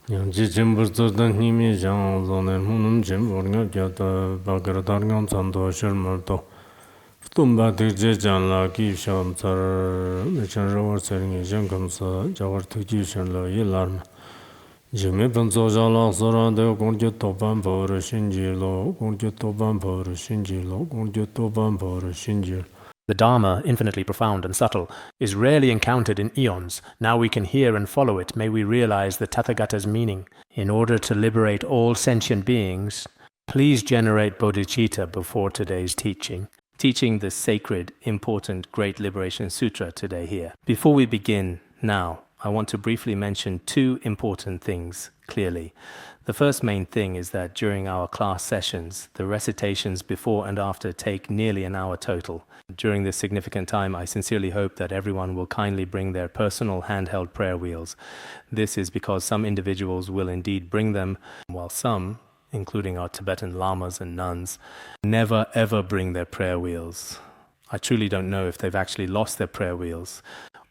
Yang ji jimbur zirdan nimi zhang zonen hunum jimbur nga gyata bakar targan zanto shirmar to. Tumba tikje jan la ki sham tsar mechan rawar seringi zhang kamsa jawar tikji shan la yi larma. Jimi panzo jala sara de gongje topan pawar shinji lo, gongje topan pawar shinji lo, gongje topan pawar shinji. The Dharma, infinitely profound and subtle, is rarely encountered in eons. Now we can hear and follow it. May we realize the Tathagata's meaning. In order to liberate all sentient beings, please generate bodhicitta before today's teaching. Teaching the sacred, important, Great Liberation Sutra today here. Before we begin now, I want to briefly mention two important things clearly. The first main thing is that during our class sessions, the recitations before and after take nearly an hour total. During this significant time, I sincerely hope that everyone will kindly bring their personal handheld prayer wheels. This is because some individuals will indeed bring them, while some, including our Tibetan lamas and nuns, never ever bring their prayer wheels. I truly don't know if they've actually lost their prayer wheels,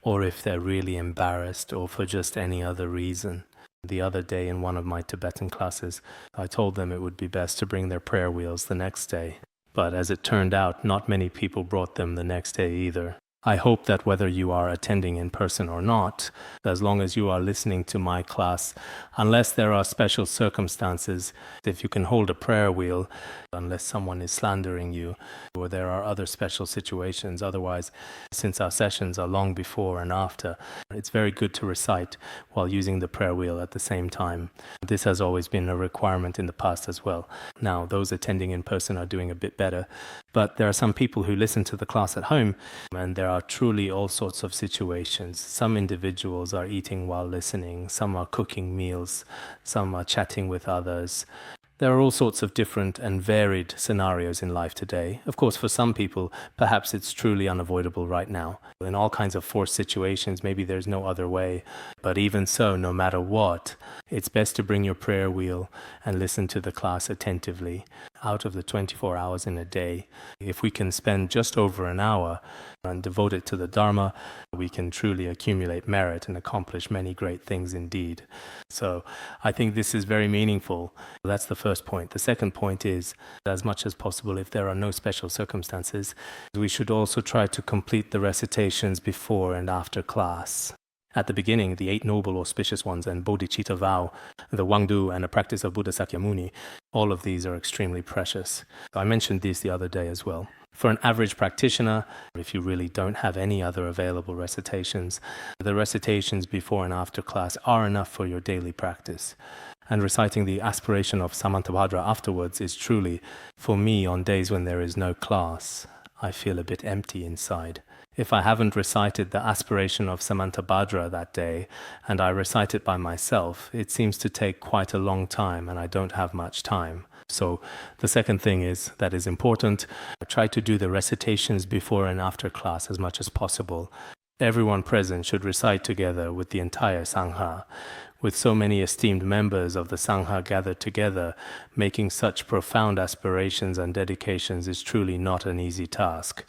or if they're really embarrassed, or for just any other reason. The other day in one of my Tibetan classes, I told them it would be best to bring their prayer wheels the next day. But as it turned out, not many people brought them the next day either. I hope that whether you are attending in person or not, as long as you are listening to my class, unless there are special circumstances, if you can hold a prayer wheel, unless someone is slandering you, or there are other special situations. Otherwise, since our sessions are long before and after, it's very good to recite while using the prayer wheel at the same time. This has always been a requirement in the past as well. Now, those attending in person are doing a bit better, but there are some people who listen to the class at home, and there are truly all sorts of situations. Some individuals are eating while listening, some are cooking meals, some are chatting with others. There are all sorts of different and varied scenarios in life today. Of course, for some people, perhaps it's truly unavoidable right now. In all kinds of forced situations, maybe there's no other way. But even so, no matter what, it's best to bring your prayer wheel and listen to the class attentively. Out of the 24 hours in a day, if we can spend just over an hour and devote it to the Dharma, we can truly accumulate merit and accomplish many great things indeed. So I think this is very meaningful. That's the first point. The second point is, as much as possible, if there are no special circumstances, we should also try to complete the recitations before and after class. At the beginning, the 8 noble auspicious ones and bodhicitta vow, the Wangdu and the practice of Buddha Sakyamuni, all of these are extremely precious. I mentioned these the other day as well. For an average practitioner, if you really don't have any other available recitations, the recitations before and after class are enough for your daily practice. And reciting the aspiration of Samantabhadra afterwards is truly, for me, on days when there is no class, I feel a bit empty inside. If I haven't recited the aspiration of Samantabhadra that day, and I recite it by myself, it seems to take quite a long time, and I don't have much time. So the second thing that is important, try to do the recitations before and after class as much as possible. Everyone present should recite together with the entire Sangha. With so many esteemed members of the Sangha gathered together, making such profound aspirations and dedications is truly not an easy task.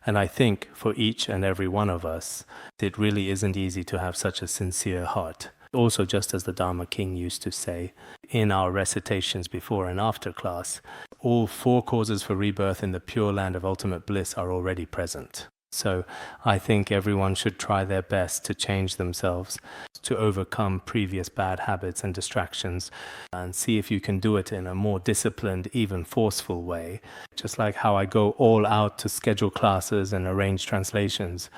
And I think for each and every one of us, it really isn't easy to have such a sincere heart. Also, just as the Dharma King used to say, in our recitations before and after class, all 4 causes for rebirth in the pure land of ultimate bliss are already present. So I think everyone should try their best to change themselves, to overcome previous bad habits and distractions, and see if you can do it in a more disciplined, even forceful way. Just like how I go all out to schedule classes and arrange translations.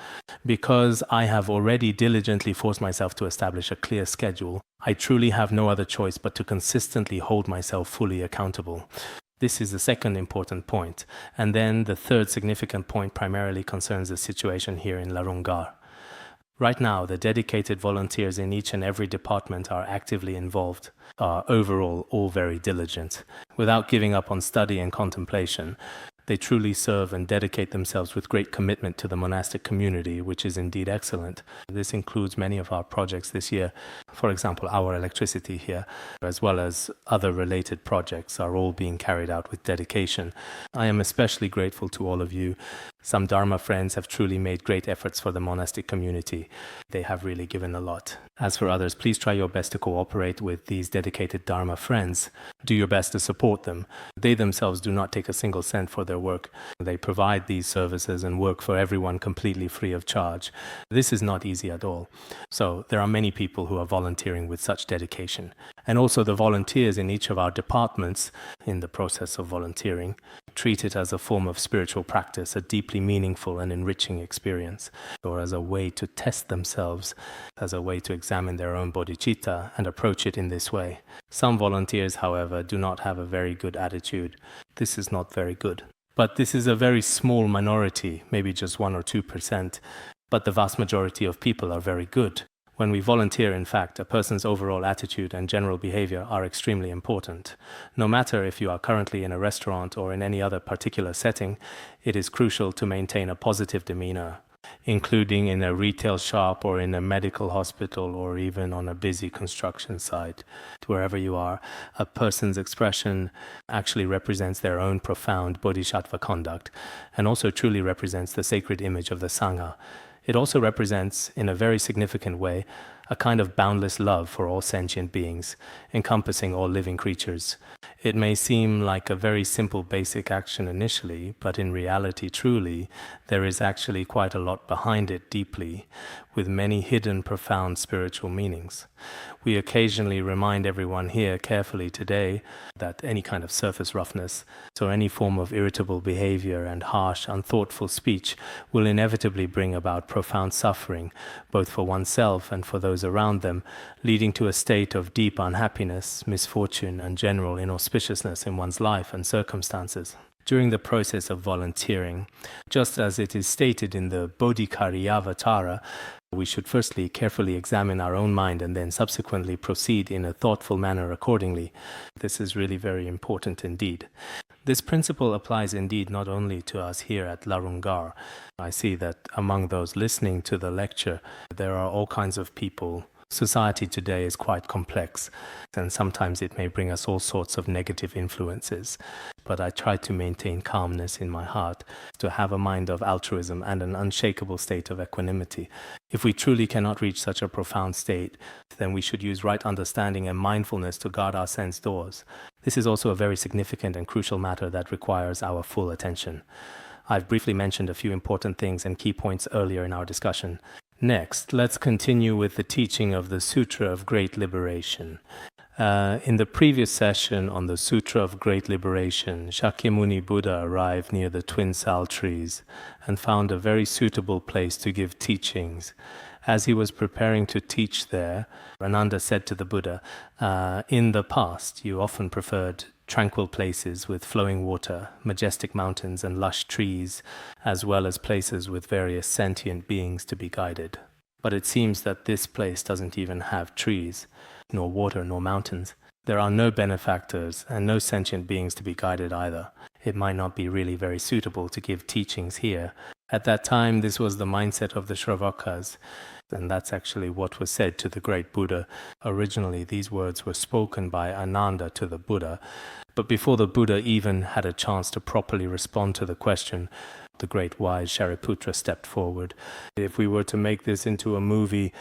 Because I have already diligently forced myself to establish a clear schedule, I truly have no other choice but to consistently hold myself fully accountable. This is the second important point. And then the third significant point primarily concerns the situation here in Larungar. Right now, the dedicated volunteers in each and every department are actively involved, are overall all very diligent. Without giving up on study and contemplation, they truly serve and dedicate themselves with great commitment to the monastic community, which is indeed excellent. This includes many of our projects this year. For example, our electricity here, as well as other related projects, are all being carried out with dedication. I am especially grateful to all of you. Some Dharma friends have truly made great efforts for the monastic community. They have really given a lot. As for others, please try your best to cooperate with these dedicated Dharma friends. Do your best to support them. They themselves do not take a single cent for their work. They provide these services and work for everyone completely free of charge. This is not easy at all. So there are many people who are volunteering with such dedication. And also the volunteers in each of our departments, in the process of volunteering, treat it as a form of spiritual practice, a deeply meaningful and enriching experience, or as a way to test themselves, as a way to examine their own bodhicitta and approach it in this way. Some volunteers, however, do not have a very good attitude. This is not very good. But this is a very small minority, maybe just 1 or 2%, but the vast majority of people are very good. When we volunteer, in fact, a person's overall attitude and general behavior are extremely important. No matter if you are currently in a restaurant or in any other particular setting, it is crucial to maintain a positive demeanor, including in a retail shop or in a medical hospital or even on a busy construction site. Wherever you are, a person's expression actually represents their own profound bodhisattva conduct and also truly represents the sacred image of the Sangha. It also represents, in a very significant way, a kind of boundless love for all sentient beings, encompassing all living creatures. It may seem like a very simple basic action initially, but in reality, truly, there is actually quite a lot behind it deeply, with many hidden profound spiritual meanings. We occasionally remind everyone here carefully today that any kind of surface roughness or any form of irritable behavior and harsh, unthoughtful speech will inevitably bring about profound suffering, both for oneself and for those around them, leading to a state of deep unhappiness, misfortune, and general inauspiciousness in one's life and circumstances. During the process of volunteering, just as it is stated in the Bodhikariyavatara, we should firstly carefully examine our own mind and then subsequently proceed in a thoughtful manner accordingly. This is really very important indeed. This principle applies indeed not only to us here at Larungar. I see that among those listening to the lecture, there are all kinds of people. Society today is quite complex, and sometimes it may bring us all sorts of negative influences. But I try to maintain calmness in my heart, to have a mind of altruism and an unshakable state of equanimity. If we truly cannot reach such a profound state, then we should use right understanding and mindfulness to guard our sense doors. This is also a very significant and crucial matter that requires our full attention. I've briefly mentioned a few important things and key points earlier in our discussion. Next, let's continue with the teaching of the Sutra of Great Liberation. In the previous session on the Sutra of Great Liberation, Shakyamuni Buddha arrived near the twin sal trees and found a very suitable place to give teachings. As he was preparing to teach there, Ananda said to the Buddha, in the past you often preferred tranquil places with flowing water, majestic mountains and lush trees, as well as places with various sentient beings to be guided. But it seems that this place doesn't even have trees, nor water, nor mountains. There are no benefactors and no sentient beings to be guided either. It might not be really very suitable to give teachings here. At that time, this was the mindset of the Shravakas, and that's actually what was said to the great Buddha. Originally, these words were spoken by Ananda to the Buddha, but before the Buddha even had a chance to properly respond to the question, the great wise Shariputra stepped forward. If we were to make this into a movie,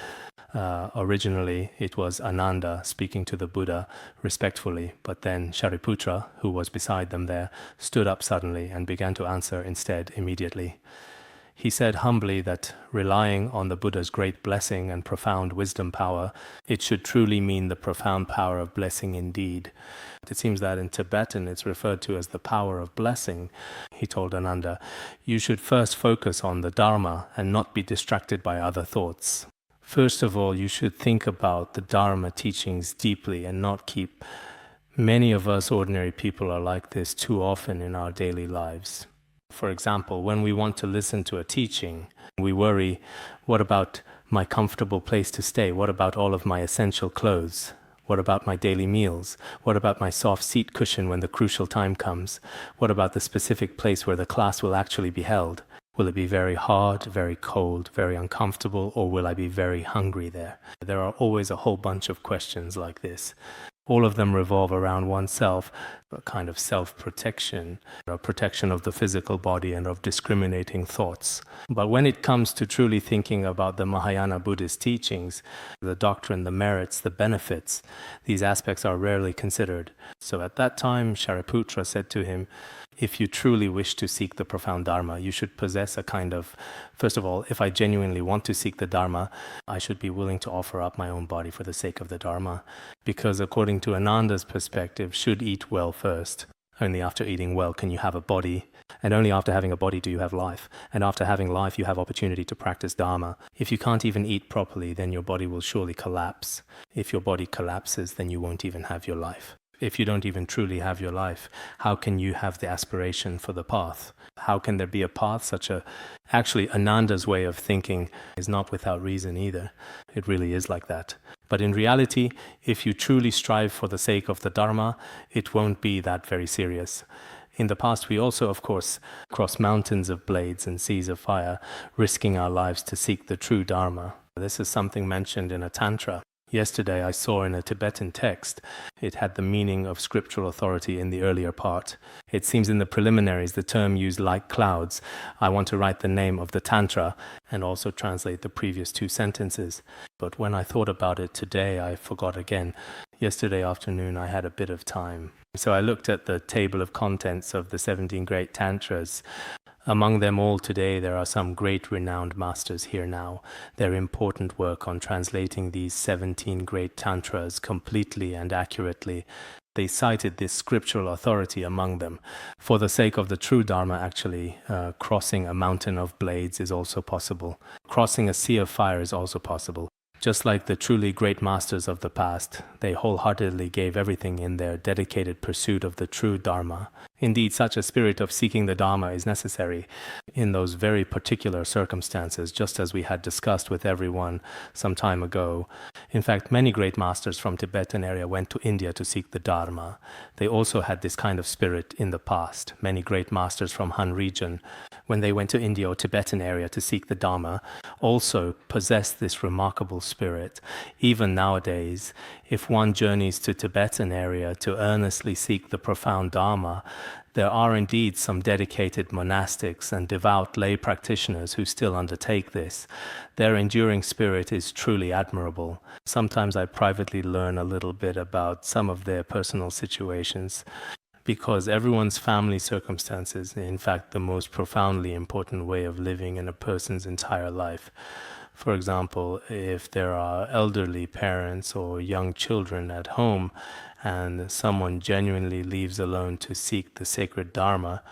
originally it was Ananda speaking to the Buddha respectfully, but then Shariputra, who was beside them there, stood up suddenly and began to answer instead immediately. He said humbly that relying on the Buddha's great blessing and profound wisdom power, it should truly mean the profound power of blessing indeed. It seems that in Tibetan it's referred to as the power of blessing. He told Ananda, you should first focus on the Dharma and not be distracted by other thoughts. First of all, you should think about the Dharma teachings deeply and not keep. Many of us ordinary people are like this too often in our daily lives. For example, when we want to listen to a teaching, we worry, what about my comfortable place to stay? What about all of my essential clothes? What about my daily meals? What about my soft seat cushion when the crucial time comes? What about the specific place where the class will actually be held? Will it be very hard, very cold, very uncomfortable, or will I be very hungry there? There are always a whole bunch of questions like this. All of them revolve around oneself, a kind of self-protection, a protection of the physical body and of discriminating thoughts. But when it comes to truly thinking about the Mahayana Buddhist teachings, the doctrine, the merits, the benefits, these aspects are rarely considered. So at that time, Shariputra said to him, if you truly wish to seek the profound Dharma, you should possess a kind of, first of all, if I genuinely want to seek the Dharma, I should be willing to offer up my own body for the sake of the Dharma. Because according to Ananda's perspective, should eat well first. Only after eating well can you have a body, and only after having a body do you have life. And after having life, you have opportunity to practice Dharma. If you can't even eat properly, then your body will surely collapse. If your body collapses, then you won't even have your life. If you don't even truly have your life, how can you have the aspiration for the path? How can there be a path Actually, Ananda's way of thinking is not without reason either. It really is like that. But in reality, if you truly strive for the sake of the Dharma, it won't be that very serious. In the past, we also, of course, cross mountains of blades and seas of fire, risking our lives to seek the true Dharma. This is something mentioned in a Tantra. Yesterday I saw in a Tibetan text, it had the meaning of scriptural authority in the earlier part. It seems in the preliminaries the term used like clouds. I want to write the name of the Tantra and also translate the previous two sentences. But when I thought about it today, I forgot again. Yesterday afternoon I had a bit of time. So I looked at the table of contents of the 17 great Tantras. Among them all today, there are some great renowned masters here now. Their important work on translating these 17 great tantras completely and accurately. They cited this scriptural authority among them. For the sake of the true Dharma, actually, crossing a mountain of blades is also possible. Crossing a sea of fire is also possible. Just like the truly great masters of the past, they wholeheartedly gave everything in their dedicated pursuit of the true Dharma. Indeed, such a spirit of seeking the Dharma is necessary in those very particular circumstances, just as we had discussed with everyone some time ago. In fact, many great masters from Tibetan area went to India to seek the Dharma. They also had this kind of spirit in the past. Many great masters from Han region, when they went to India or Tibetan area to seek the Dharma, also possessed this remarkable spirit. Even nowadays, if one journeys to Tibetan area to earnestly seek the profound Dharma, there are indeed some dedicated monastics and devout lay practitioners who still undertake this. Their enduring spirit is truly admirable. Sometimes I privately learn a little bit about some of their personal situations, because everyone's family circumstances, in fact, the most profoundly important way of living in a person's entire life. For example, if there are elderly parents or young children at home and someone genuinely leaves alone to seek the sacred Dharma,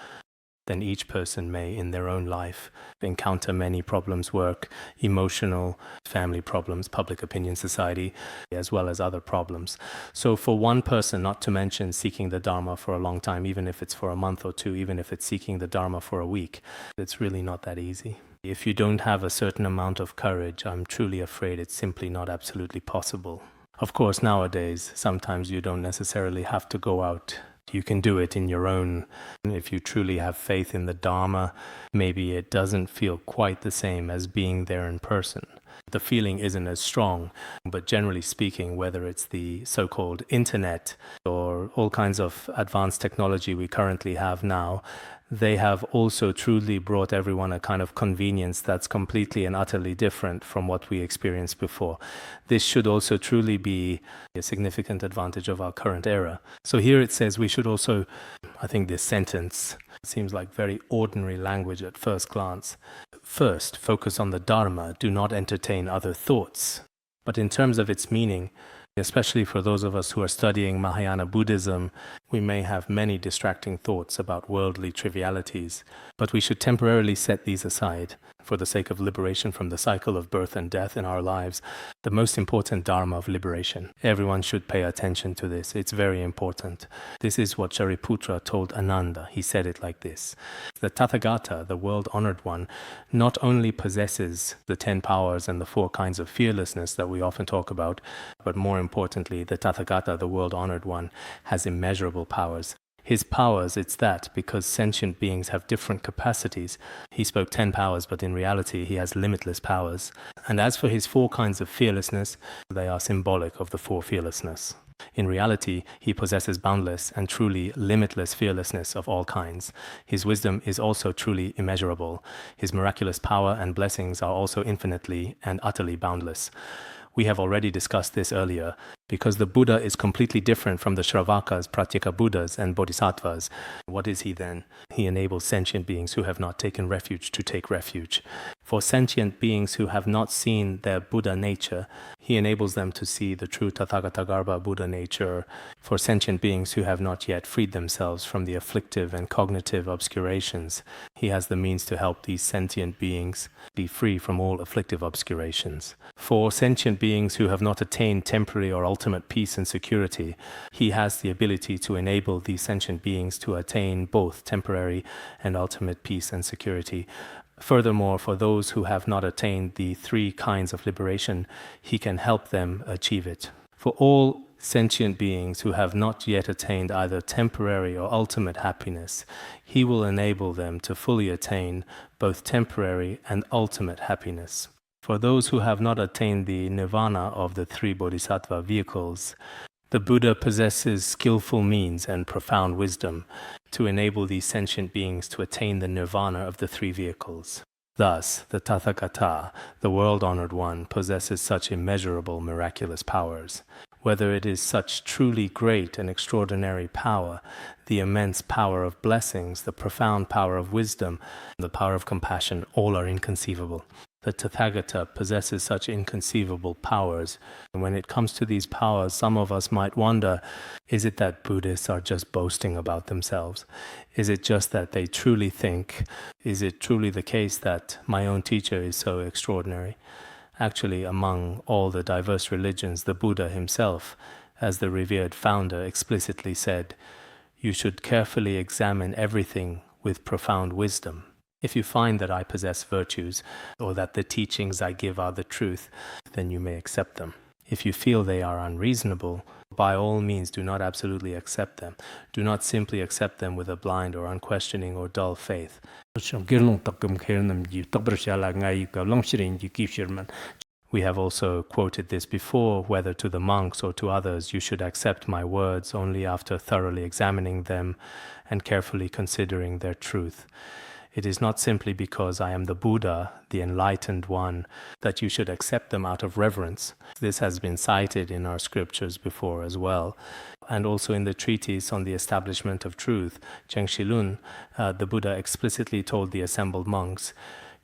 then each person may, in their own life, encounter many problems, work, emotional, family problems, public opinion, society, as well as other problems. So for one person, not to mention seeking the Dharma for a long time, even if it's for a month or two, even if it's seeking the Dharma for a week, it's really not that easy. If you don't have a certain amount of courage, I'm truly afraid it's simply not absolutely possible. Of course, nowadays, sometimes you don't necessarily have to go out. You can do it in your own. If you truly have faith in the Dharma, maybe it doesn't feel quite the same as being there in person. The feeling isn't as strong, but generally speaking, whether it's the so-called internet or all kinds of advanced technology we currently have now, they have also truly brought everyone a kind of convenience that's completely and utterly different from what we experienced before. This should also truly be a significant advantage of our current era. So here it says we should also, I think this sentence seems like very ordinary language at first glance. First, focus on the Dharma, do not entertain other thoughts. But in terms of its meaning, especially for those of us who are studying Mahayana Buddhism, we may have many distracting thoughts about worldly trivialities, but we should temporarily set these aside for the sake of liberation from the cycle of birth and death in our lives, the most important Dharma of liberation. Everyone should pay attention to this. It's very important. This is what Shariputra told Ananda. He said it like this. The Tathagata, the world-honored one, not only possesses the 10 powers and the 4 kinds of fearlessness that we often talk about, but more importantly, the Tathagata, the world-honored one, has immeasurable powers. His powers, it's that, because sentient beings have different capacities. He spoke 10 powers, but in reality he has limitless powers. And as for his 4 kinds of fearlessness, they are symbolic of the 4 fearlessness. In reality, he possesses boundless and truly limitless fearlessness of all kinds. His wisdom is also truly immeasurable. His miraculous power and blessings are also infinitely and utterly boundless. We have already discussed this earlier. Because the Buddha is completely different from the Shravakas, Pratyeka Buddhas and Bodhisattvas. What is he then? He enables sentient beings who have not taken refuge to take refuge. For sentient beings who have not seen their Buddha nature, he enables them to see the true Tathagatagarbha Buddha nature. For sentient beings who have not yet freed themselves from the afflictive and cognitive obscurations, he has the means to help these sentient beings be free from all afflictive obscurations. For sentient beings who have not attained temporary or ultimate peace and security, he has the ability to enable these sentient beings to attain both temporary and ultimate peace and security. Furthermore, for those who have not attained the 3 kinds of liberation, he can help them achieve it. For all sentient beings who have not yet attained either temporary or ultimate happiness, he will enable them to fully attain both temporary and ultimate happiness. For those who have not attained the nirvana of the 3 bodhisattva vehicles, the Buddha possesses skillful means and profound wisdom to enable these sentient beings to attain the nirvana of the 3 vehicles. Thus, the Tathagata, the world-honored one, possesses such immeasurable miraculous powers. Whether it is such truly great and extraordinary power, the immense power of blessings, the profound power of wisdom, the power of compassion, all are inconceivable. The Tathagata possesses such inconceivable powers. And when it comes to these powers, some of us might wonder, is it that Buddhists are just boasting about themselves? Is it just that they truly think? Is it truly the case that my own teacher is so extraordinary? Actually, among all the diverse religions, the Buddha himself, as the revered founder, explicitly said, "You should carefully examine everything with profound wisdom. If you find that I possess virtues, or that the teachings I give are the truth, then you may accept them. If you feel they are unreasonable, by all means do not absolutely accept them. Do not simply accept them with a blind or unquestioning or dull faith." We have also quoted this before, whether to the monks or to others, you should accept my words only after thoroughly examining them and carefully considering their truth. It is not simply because I am the Buddha, the enlightened one, that you should accept them out of reverence. This has been cited in our scriptures before as well. And also in the treatise on the establishment of truth, Cheng Shilun, the Buddha explicitly told the assembled monks,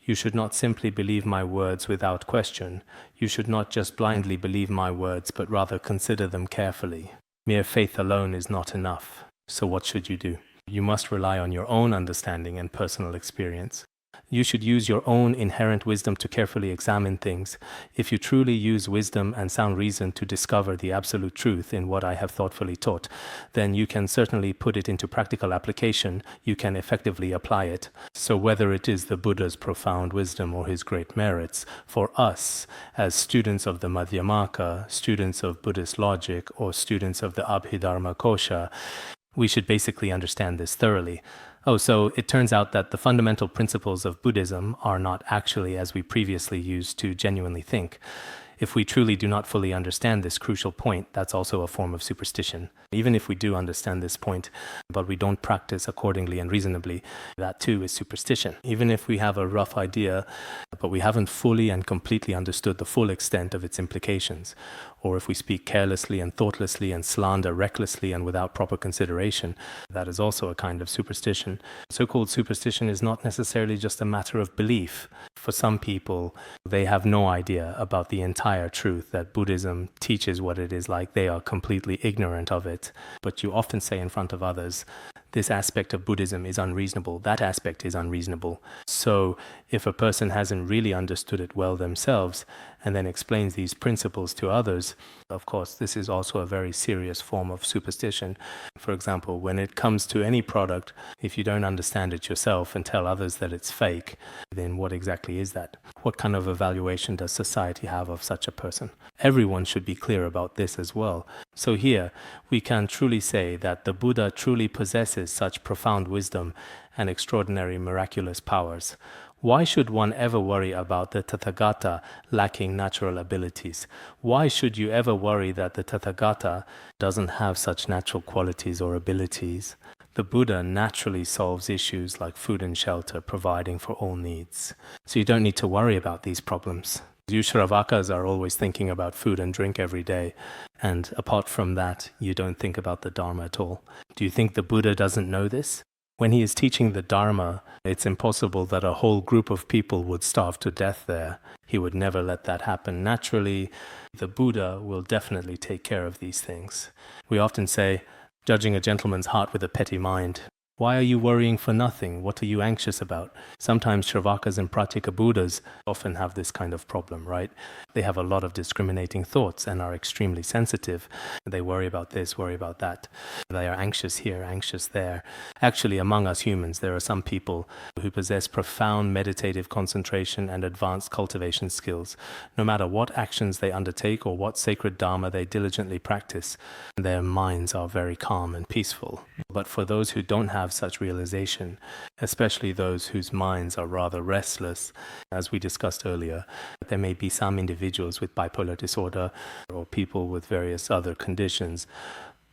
"You should not simply believe my words without question. You should not just blindly believe my words, but rather consider them carefully. Mere faith alone is not enough. So what should you do? You must rely on your own understanding and personal experience. You should use your own inherent wisdom to carefully examine things. If you truly use wisdom and sound reason to discover the absolute truth in what I have thoughtfully taught, then you can certainly put it into practical application. You can effectively apply it. So whether it is the Buddha's profound wisdom or his great merits, for us, as students of the Madhyamaka, students of Buddhist logic, or students of the Abhidharma Kosha, we should basically understand this thoroughly. So it turns out that the fundamental principles of Buddhism are not actually as we previously used to genuinely think. If we truly do not fully understand this crucial point, that's also a form of superstition. Even if we do understand this point, but we don't practice accordingly and reasonably, that too is superstition. Even if we have a rough idea, but we haven't fully and completely understood the full extent of its implications, or if we speak carelessly and thoughtlessly and slander recklessly and without proper consideration, that is also a kind of superstition. So-called superstition is not necessarily just a matter of belief. For some people, they have no idea about the entire truth that Buddhism teaches what it is like. They are completely ignorant of it. But you often say in front of others, this aspect of Buddhism is unreasonable, that aspect is unreasonable. So if a person hasn't really understood it well themselves, and then explains these principles to others, of course, this is also a very serious form of superstition. For example, when it comes to any product, if you don't understand it yourself and tell others that it's fake, then what exactly is that? What kind of evaluation does society have of such a person? Everyone should be clear about this as well. So here, we can truly say that the Buddha truly possesses such profound wisdom and extraordinary miraculous powers. Why should one ever worry about the Tathagata lacking natural abilities? Why should you ever worry that the Tathagata doesn't have such natural qualities or abilities? The Buddha naturally solves issues like food and shelter, providing for all needs. So you don't need to worry about these problems. You Shravakas are always thinking about food and drink every day, and apart from that, you don't think about the Dharma at all. Do you think the Buddha doesn't know this? When he is teaching the Dharma, it's impossible that a whole group of people would starve to death there. He would never let that happen. Naturally, the Buddha will definitely take care of these things. We often say, judging a gentleman's heart with a petty mind. Why are you worrying for nothing? What are you anxious about? Sometimes Shravakas and Pratyeka Buddhas often have this kind of problem, right? They have a lot of discriminating thoughts and are extremely sensitive. They worry about this, worry about that. They are anxious here, anxious there. Actually, among us humans, there are some people who possess profound meditative concentration and advanced cultivation skills. No matter what actions they undertake or what sacred dharma they diligently practice, their minds are very calm and peaceful. But for those who don't have such realization, especially those whose minds are rather restless, as we discussed earlier, there may be some individuals with bipolar disorder or people with various other conditions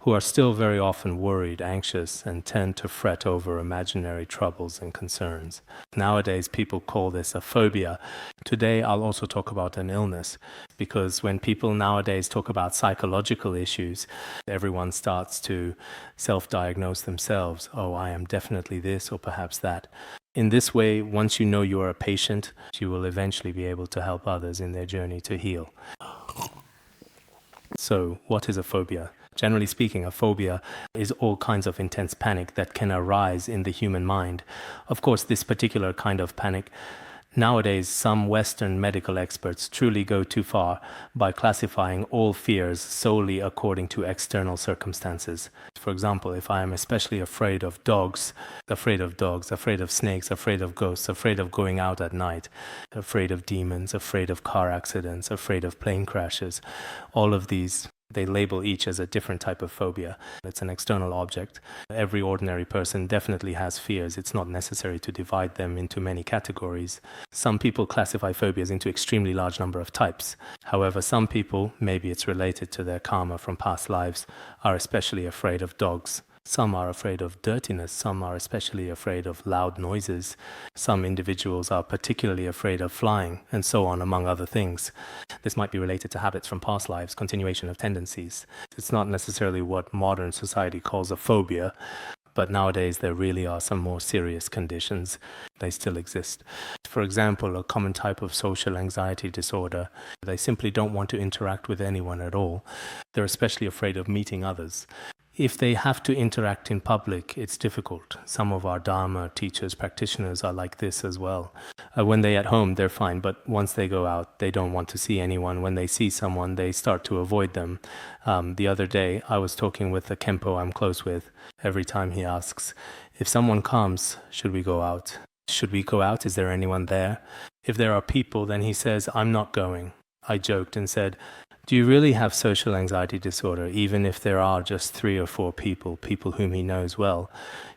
who are still very often worried, anxious, and tend to fret over imaginary troubles and concerns. Nowadays, people call this a phobia. Today, I'll also talk about an illness, because when people nowadays talk about psychological issues, everyone starts to self-diagnose themselves. Oh, I am definitely this or perhaps that. In this way, once you know you are a patient, you will eventually be able to help others in their journey to heal. So, what is a phobia? Generally speaking, a phobia is all kinds of intense panic that can arise in the human mind. Of course, this particular kind of panic, nowadays some Western medical experts truly go too far by classifying all fears solely according to external circumstances. For example, if I am especially afraid of dogs, afraid of snakes, afraid of ghosts, afraid of going out at night, afraid of demons, afraid of car accidents, afraid of plane crashes, all of these, they label each as a different type of phobia. It's an external object. Every ordinary person definitely has fears. It's not necessary to divide them into many categories. Some people classify phobias into extremely large number of types. However, some people, maybe it's related to their karma from past lives, are especially afraid of dogs. Some are afraid of dirtiness, some are especially afraid of loud noises, some individuals are particularly afraid of flying, and so on, among other things. This might be related to habits from past lives, continuation of tendencies. It's not necessarily what modern society calls a phobia, but nowadays there really are some more serious conditions. They still exist. For example, a common type of social anxiety disorder, they simply don't want to interact with anyone at all. They're especially afraid of meeting others. If they have to interact in public, it's difficult. Some of our Dharma teachers, practitioners are like this as well. When they're at home, they're fine, but once they go out, they don't want to see anyone. When they see someone, they start to avoid them. The other day, I was talking with a Khenpo I'm close with. Every time he asks, if someone comes, should we go out? Should we go out? Is there anyone there? If there are people, then he says, I'm not going. I joked and said, do you really have social anxiety disorder, even if there are just 3 or 4 people whom he knows well?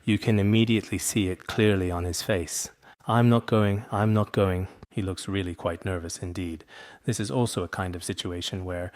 You can immediately see it clearly on his face. I'm not going, I'm not going. He looks really quite nervous indeed. This is also a kind of situation where,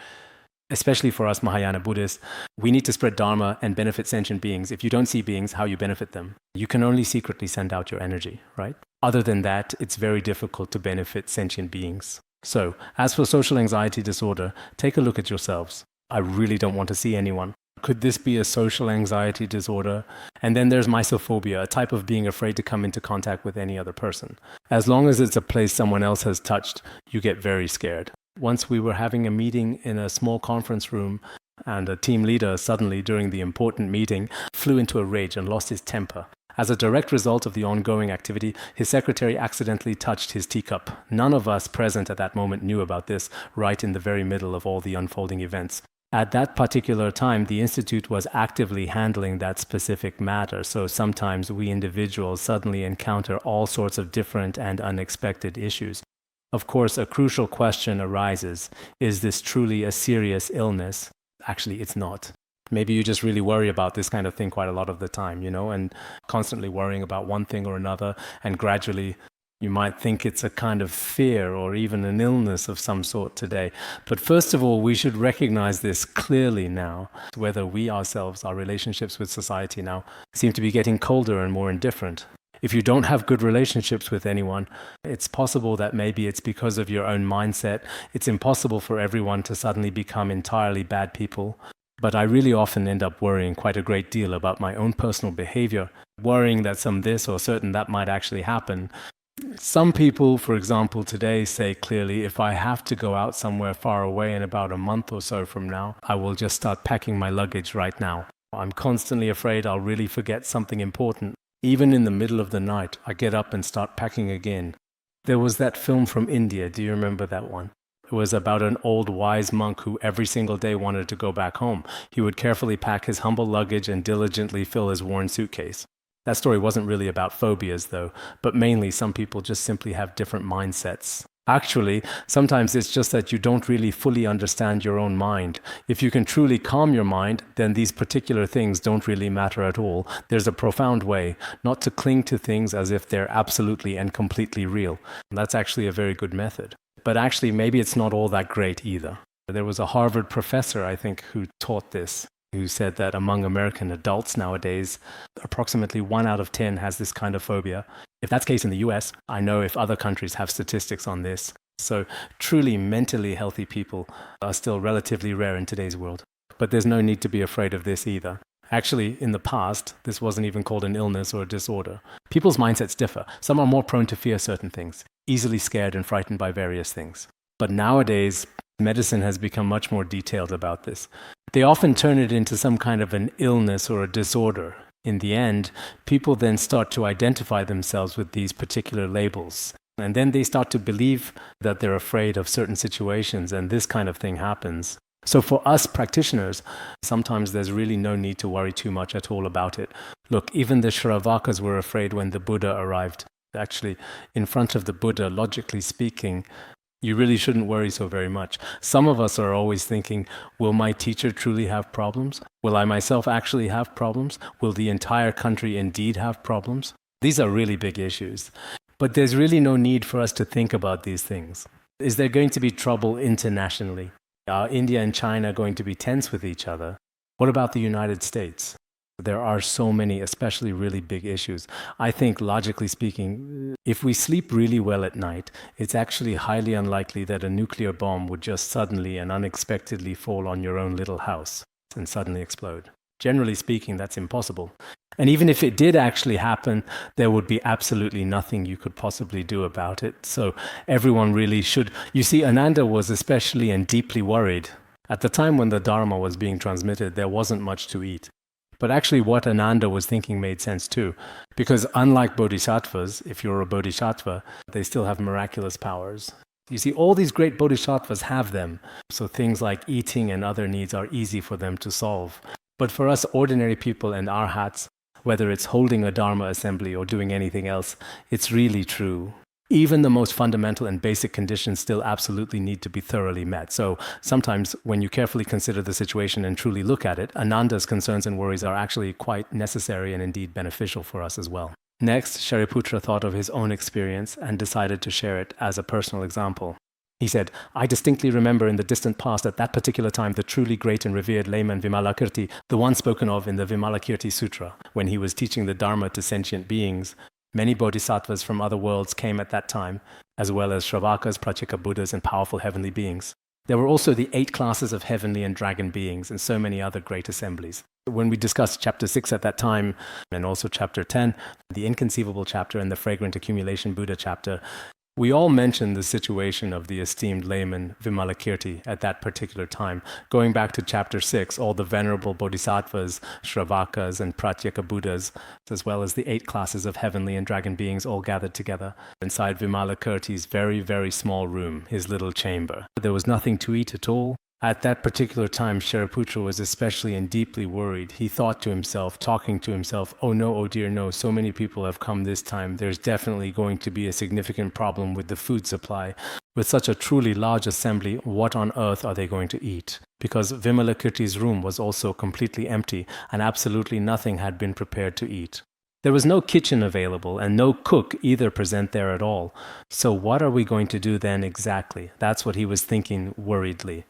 especially for us Mahayana Buddhists, we need to spread Dharma and benefit sentient beings. If you don't see beings, how you benefit them? You can only secretly send out your energy, right? Other than that, it's very difficult to benefit sentient beings. So, as for social anxiety disorder, take a look at yourselves. I really don't want to see anyone. Could this be a social anxiety disorder? And then there's mysophobia, a type of being afraid to come into contact with any other person. As long as it's a place someone else has touched, you get very scared. Once we were having a meeting in a small conference room, and a team leader suddenly, during the important meeting, flew into a rage and lost his temper. As a direct result of the ongoing activity, his secretary accidentally touched his teacup. None of us present at that moment knew about this, right in the very middle of all the unfolding events. At that particular time, the Institute was actively handling that specific matter, so sometimes we individuals suddenly encounter all sorts of different and unexpected issues. Of course, a crucial question arises: is this truly a serious illness? Actually, it's not. Maybe you just really worry about this kind of thing quite a lot of the time, and constantly worrying about one thing or another, and gradually you might think it's a kind of fear or even an illness of some sort today. But first of all, we should recognize this clearly now, whether we ourselves, our relationships with society now, seem to be getting colder and more indifferent. If you don't have good relationships with anyone, it's possible that maybe it's because of your own mindset. It's impossible for everyone to suddenly become entirely bad people. But I really often end up worrying quite a great deal about my own personal behavior, worrying that some this or certain that might actually happen. Some people, for example, today say clearly, if I have to go out somewhere far away in about a month or so from now, I will just start packing my luggage right now. I'm constantly afraid I'll really forget something important. Even in the middle of the night, I get up and start packing again. There was that film from India, do you remember that one? It was about an old wise monk who every single day wanted to go back home. He would carefully pack his humble luggage and diligently fill his worn suitcase. That story wasn't really about phobias, though, but mainly some people just simply have different mindsets. Actually, sometimes it's just that you don't really fully understand your own mind. If you can truly calm your mind, then these particular things don't really matter at all. There's a profound way not to cling to things as if they're absolutely and completely real. That's actually a very good method. But actually, maybe it's not all that great either. There was a Harvard professor, I think, who taught this, who said that among American adults nowadays, approximately 1 out of 10 has this kind of phobia. If that's the case in the US, I know if other countries have statistics on this. So truly mentally healthy people are still relatively rare in today's world. But there's no need to be afraid of this either. Actually, in the past, this wasn't even called an illness or a disorder. People's mindsets differ. Some are more prone to fear certain things, easily scared and frightened by various things. But nowadays, medicine has become much more detailed about this. They often turn it into some kind of an illness or a disorder. In the end, people then start to identify themselves with these particular labels. And then they start to believe that they're afraid of certain situations, and this kind of thing happens. So for us practitioners, sometimes there's really no need to worry too much at all about it. Look, even the Shravakas were afraid when the Buddha arrived. Actually, in front of the Buddha, logically speaking, you really shouldn't worry so very much. Some of us are always thinking, will my teacher truly have problems? Will I myself actually have problems? Will the entire country indeed have problems? These are really big issues. But there's really no need for us to think about these things. Is there going to be trouble internationally? Are India and China going to be tense with each other? What about the United States? There are so many, especially really big issues. I think, logically speaking, if we sleep really well at night, it's actually highly unlikely that a nuclear bomb would just suddenly and unexpectedly fall on your own little house and suddenly explode. Generally speaking, that's impossible. And even if it did actually happen, there would be absolutely nothing you could possibly do about it. So everyone really should. You see, Ananda was especially and deeply worried. At the time when the Dharma was being transmitted, there wasn't much to eat. But actually what Ananda was thinking made sense too. Because unlike bodhisattvas, if you're a bodhisattva, they still have miraculous powers. You see, all these great bodhisattvas have them. So things like eating and other needs are easy for them to solve. But for us ordinary people and arhats, whether it's holding a Dharma assembly or doing anything else, it's really true. Even the most fundamental and basic conditions still absolutely need to be thoroughly met. So sometimes when you carefully consider the situation and truly look at it, Ananda's concerns and worries are actually quite necessary and indeed beneficial for us as well. Next, Shariputra thought of his own experience and decided to share it as a personal example. He said, I distinctly remember in the distant past at that particular time the truly great and revered layman Vimalakirti, the one spoken of in the Vimalakirti Sutra, when he was teaching the Dharma to sentient beings. Many bodhisattvas from other worlds came at that time, as well as Shravakas, Prachika Buddhas, and powerful heavenly beings. There were also the 8 classes of heavenly and dragon beings, and so many other great assemblies. When we discussed chapter 6 at that time, and also chapter 10, the inconceivable chapter and the fragrant accumulation Buddha chapter, We all mentioned the situation of the esteemed layman Vimalakirti at that particular time. Going back to chapter 6, all the venerable Bodhisattvas, Shravakas, and Pratyeka Buddhas, as well as the 8 classes of heavenly and dragon beings all gathered together inside Vimalakirti's very, very small room, his little chamber. There was nothing to eat at all. At that particular time, Shariputra was especially and deeply worried. He thought to himself, talking to himself, oh no, oh dear no, so many people have come this time. There's definitely going to be a significant problem with the food supply. With such a truly large assembly, what on earth are they going to eat? Because Vimalakirti's room was also completely empty and absolutely nothing had been prepared to eat. There was no kitchen available and no cook either present there at all. So what are we going to do then exactly? That's what he was thinking worriedly.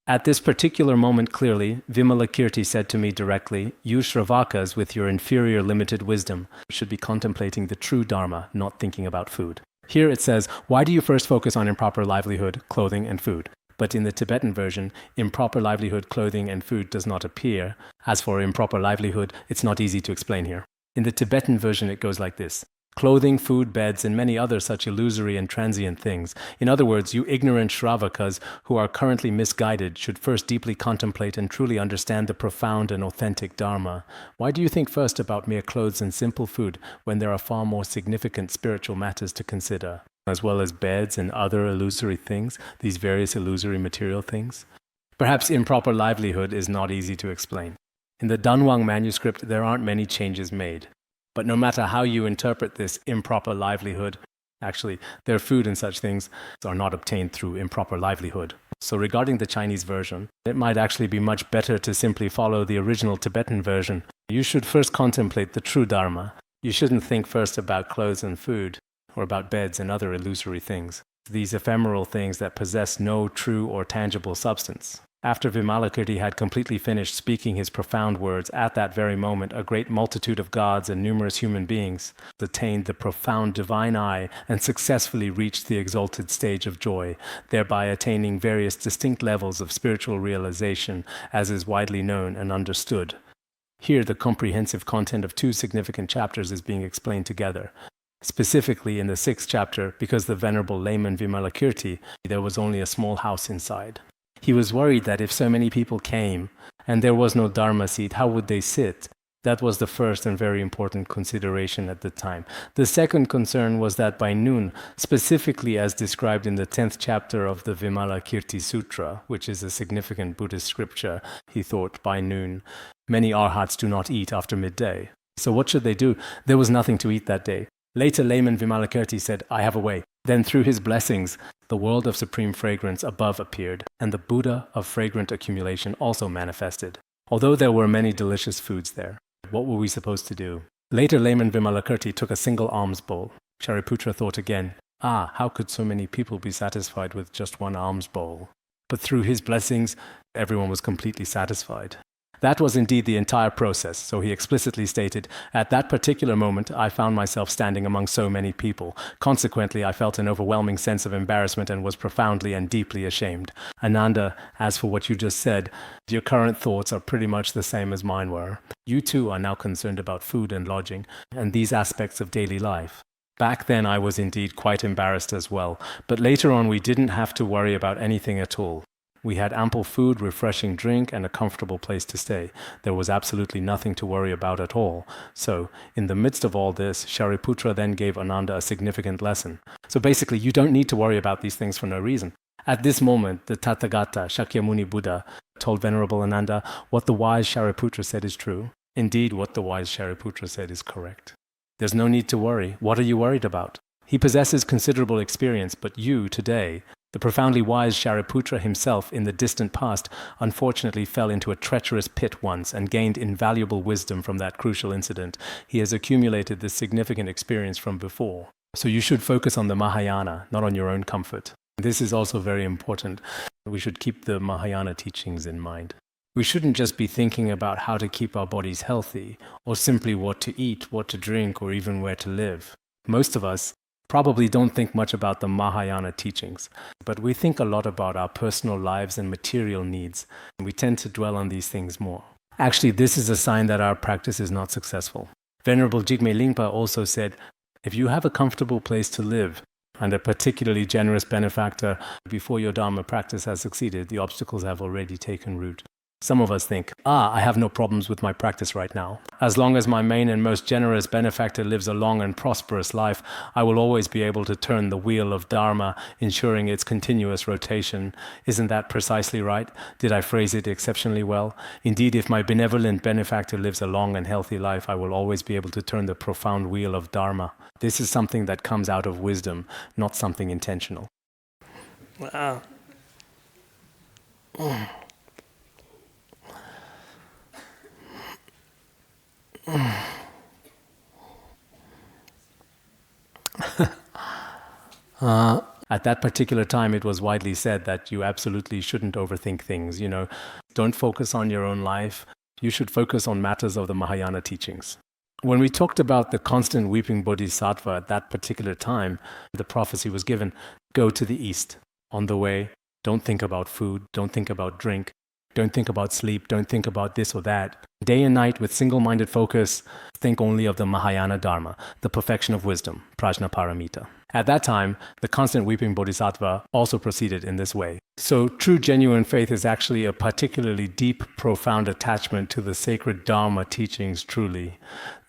At this particular moment, clearly, Vimalakirti said to me directly, you Shravakas with your inferior limited wisdom should be contemplating the true Dharma, not thinking about food. Here it says, why do you first focus on improper livelihood, clothing, and food? But in the Tibetan version, improper livelihood, clothing, and food does not appear. As for improper livelihood, it's not easy to explain here. In the Tibetan version, it goes like this. Clothing, food, beds, and many other such illusory and transient things. In other words, you ignorant Shravakas who are currently misguided should first deeply contemplate and truly understand the profound and authentic Dharma. Why do you think first about mere clothes and simple food when there are far more significant spiritual matters to consider, as well as beds and other illusory things, these various illusory material things? Perhaps improper livelihood is not easy to explain. In the Danwang manuscript, there aren't many changes made. But no matter how you interpret this improper livelihood, actually, their food and such things are not obtained through improper livelihood. So regarding the Chinese version, it might actually be much better to simply follow the original Tibetan version. You should first contemplate the true Dharma. You shouldn't think first about clothes and food, or about beds and other illusory things, these ephemeral things that possess no true or tangible substance. After Vimalakirti had completely finished speaking his profound words, at that very moment a great multitude of gods and numerous human beings attained the profound divine eye and successfully reached the exalted stage of joy, thereby attaining various distinct levels of spiritual realization, as is widely known and understood. Here the comprehensive content of 2 significant chapters is being explained together. Specifically in the 6th chapter, because the venerable layman Vimalakirti, there was only a small house inside. He was worried that if so many people came and there was no Dharma seat, how would they sit? That was the first and very important consideration at the time. The second concern was that by noon, specifically as described in the 10th chapter of the Vimalakirti Sutra, which is a significant Buddhist scripture, he thought by noon, many arhats do not eat after midday. So what should they do? There was nothing to eat that day. Later, layman Vimalakirti said, I have a way. Then through his blessings, the world of supreme fragrance above appeared, and the Buddha of fragrant accumulation also manifested. Although there were many delicious foods there, what were we supposed to do? Later, layman Vimalakirti took a single alms bowl. Shariputra thought again, how could so many people be satisfied with just one alms bowl? But through his blessings, everyone was completely satisfied. That was indeed the entire process, so he explicitly stated, at that particular moment I found myself standing among so many people. Consequently, I felt an overwhelming sense of embarrassment and was profoundly and deeply ashamed. Ananda, as for what you just said, your current thoughts are pretty much the same as mine were. You too are now concerned about food and lodging, and these aspects of daily life. Back then I was indeed quite embarrassed as well, but later on we didn't have to worry about anything at all. We had ample food, refreshing drink, and a comfortable place to stay. There was absolutely nothing to worry about at all. So, in the midst of all this, Shariputra then gave Ananda a significant lesson. So basically, you don't need to worry about these things for no reason. At this moment, the Tathagata, Shakyamuni Buddha, told Venerable Ananda, what the wise Shariputra said is true. Indeed, what the wise Shariputra said is correct. There's no need to worry. What are you worried about? He possesses considerable experience, but you, today, the profoundly wise Shariputra himself in the distant past unfortunately fell into a treacherous pit once and gained invaluable wisdom from that crucial incident. He has accumulated this significant experience from before. So you should focus on the Mahayana, not on your own comfort. This is also very important. We should keep the Mahayana teachings in mind. We shouldn't just be thinking about how to keep our bodies healthy, or simply what to eat, what to drink, or even where to live. Most of us probably don't think much about the Mahayana teachings, but we think a lot about our personal lives and material needs, and we tend to dwell on these things more. Actually, this is a sign that our practice is not successful. Venerable Jigme Lingpa also said, if you have a comfortable place to live, and a particularly generous benefactor, before your Dharma practice has succeeded, the obstacles have already taken root. Some of us think, I have no problems with my practice right now. As long as my main and most generous benefactor lives a long and prosperous life, I will always be able to turn the wheel of Dharma, ensuring its continuous rotation. Isn't that precisely right? Did I phrase it exceptionally well? Indeed, if my benevolent benefactor lives a long and healthy life, I will always be able to turn the profound wheel of Dharma. This is something that comes out of wisdom, not something intentional. Wow. At that particular time, it was widely said that you absolutely shouldn't overthink things. Don't focus on your own life. You should focus on matters of the Mahayana teachings. When we talked about the constant weeping bodhisattva at that particular time, the prophecy was given, go to the east. On the way, don't think about food, don't think about drink, don't think about sleep, don't think about this or that. Day and night, with single-minded focus, think only of the Mahayana Dharma, the perfection of wisdom, prajna paramita. At that time, the constant weeping bodhisattva also proceeded in this way. So true genuine faith is actually a particularly deep, profound attachment to the sacred Dharma teachings truly.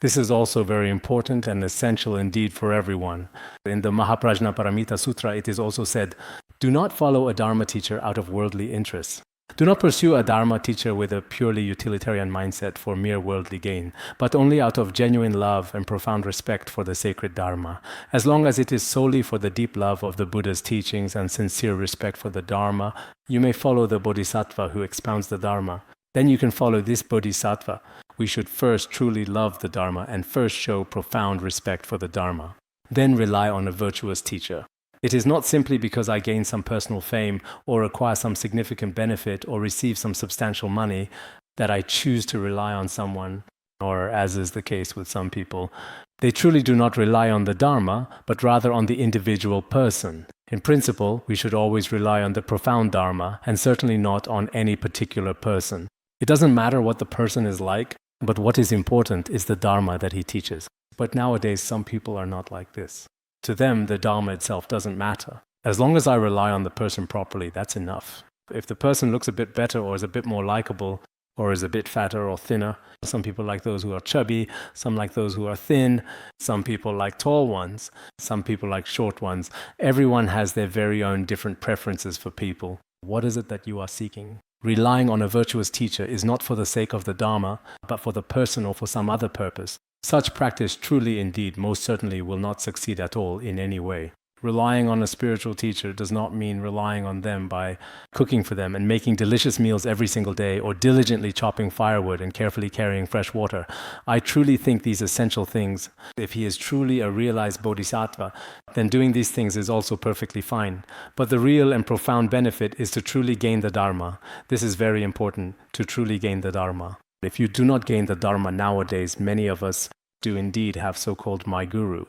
This is also very important and essential indeed for everyone. In the Mahaprajna Paramita Sutra, it is also said, do not follow a Dharma teacher out of worldly interests. Do not pursue a Dharma teacher with a purely utilitarian mindset for mere worldly gain, but only out of genuine love and profound respect for the sacred Dharma. As long as it is solely for the deep love of the Buddha's teachings and sincere respect for the Dharma, you may follow the Bodhisattva who expounds the Dharma. Then you can follow this Bodhisattva. We should first truly love the Dharma and first show profound respect for the Dharma. Then rely on a virtuous teacher. It is not simply because I gain some personal fame or acquire some significant benefit or receive some substantial money that I choose to rely on someone, or as is the case with some people. They truly do not rely on the Dharma, but rather on the individual person. In principle, we should always rely on the profound Dharma, and certainly not on any particular person. It doesn't matter what the person is like, but what is important is the Dharma that he teaches. But nowadays, some people are not like this. To them, the Dharma itself doesn't matter. As long as I rely on the person properly, that's enough. If the person looks a bit better or is a bit more likable or is a bit fatter or thinner, some people like those who are chubby, some like those who are thin, some people like tall ones, some people like short ones. Everyone has their very own different preferences for people. What is it that you are seeking? Relying on a virtuous teacher is not for the sake of the Dharma, but for the person or for some other purpose. Such practice truly indeed most certainly will not succeed at all in any way. Relying on a spiritual teacher does not mean relying on them by cooking for them and making delicious meals every single day or diligently chopping firewood and carefully carrying fresh water. I truly think these essential things, if he is truly a realized bodhisattva, then doing these things is also perfectly fine. But the real and profound benefit is to truly gain the Dharma. This is very important, to truly gain the Dharma. If you do not gain the Dharma nowadays, many of us do indeed have so-called my guru,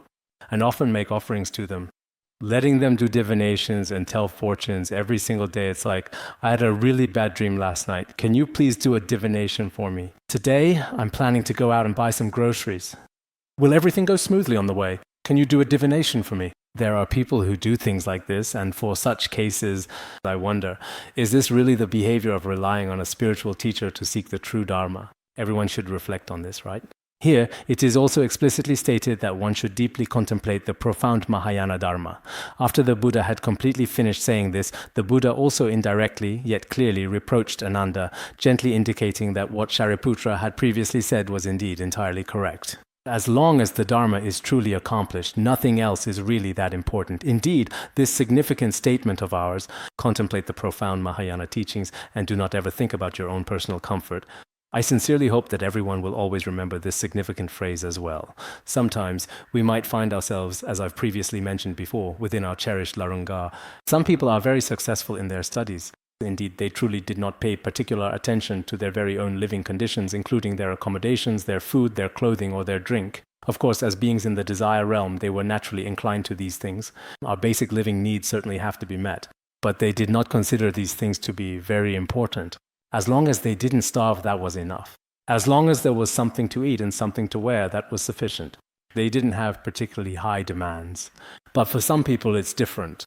and often make offerings to them. Letting them do divinations and tell fortunes every single day. It's like, I had a really bad dream last night. Can you please do a divination for me? Today, I'm planning to go out and buy some groceries. Will everything go smoothly on the way? Can you do a divination for me? There are people who do things like this, and for such cases, I wonder, is this really the behavior of relying on a spiritual teacher to seek the true Dharma? Everyone should reflect on this, right? Here, it is also explicitly stated that one should deeply contemplate the profound Mahayana Dharma. After the Buddha had completely finished saying this, the Buddha also indirectly, yet clearly, reproached Ananda, gently indicating that what Shariputra had previously said was indeed entirely correct. As long as the Dharma is truly accomplished, nothing else is really that important. Indeed, this significant statement of ours, contemplate the profound Mahayana teachings and do not ever think about your own personal comfort, I sincerely hope that everyone will always remember this significant phrase as well. Sometimes we might find ourselves, as I've previously mentioned before, within our cherished Larunga. Some people are very successful in their studies. Indeed, they truly did not pay particular attention to their very own living conditions, including their accommodations, their food, their clothing, or their drink. Of course, as beings in the desire realm, they were naturally inclined to these things. Our basic living needs certainly have to be met. But they did not consider these things to be very important. As long as they didn't starve, that was enough. As long as there was something to eat and something to wear, that was sufficient. They didn't have particularly high demands. But for some people, it's different.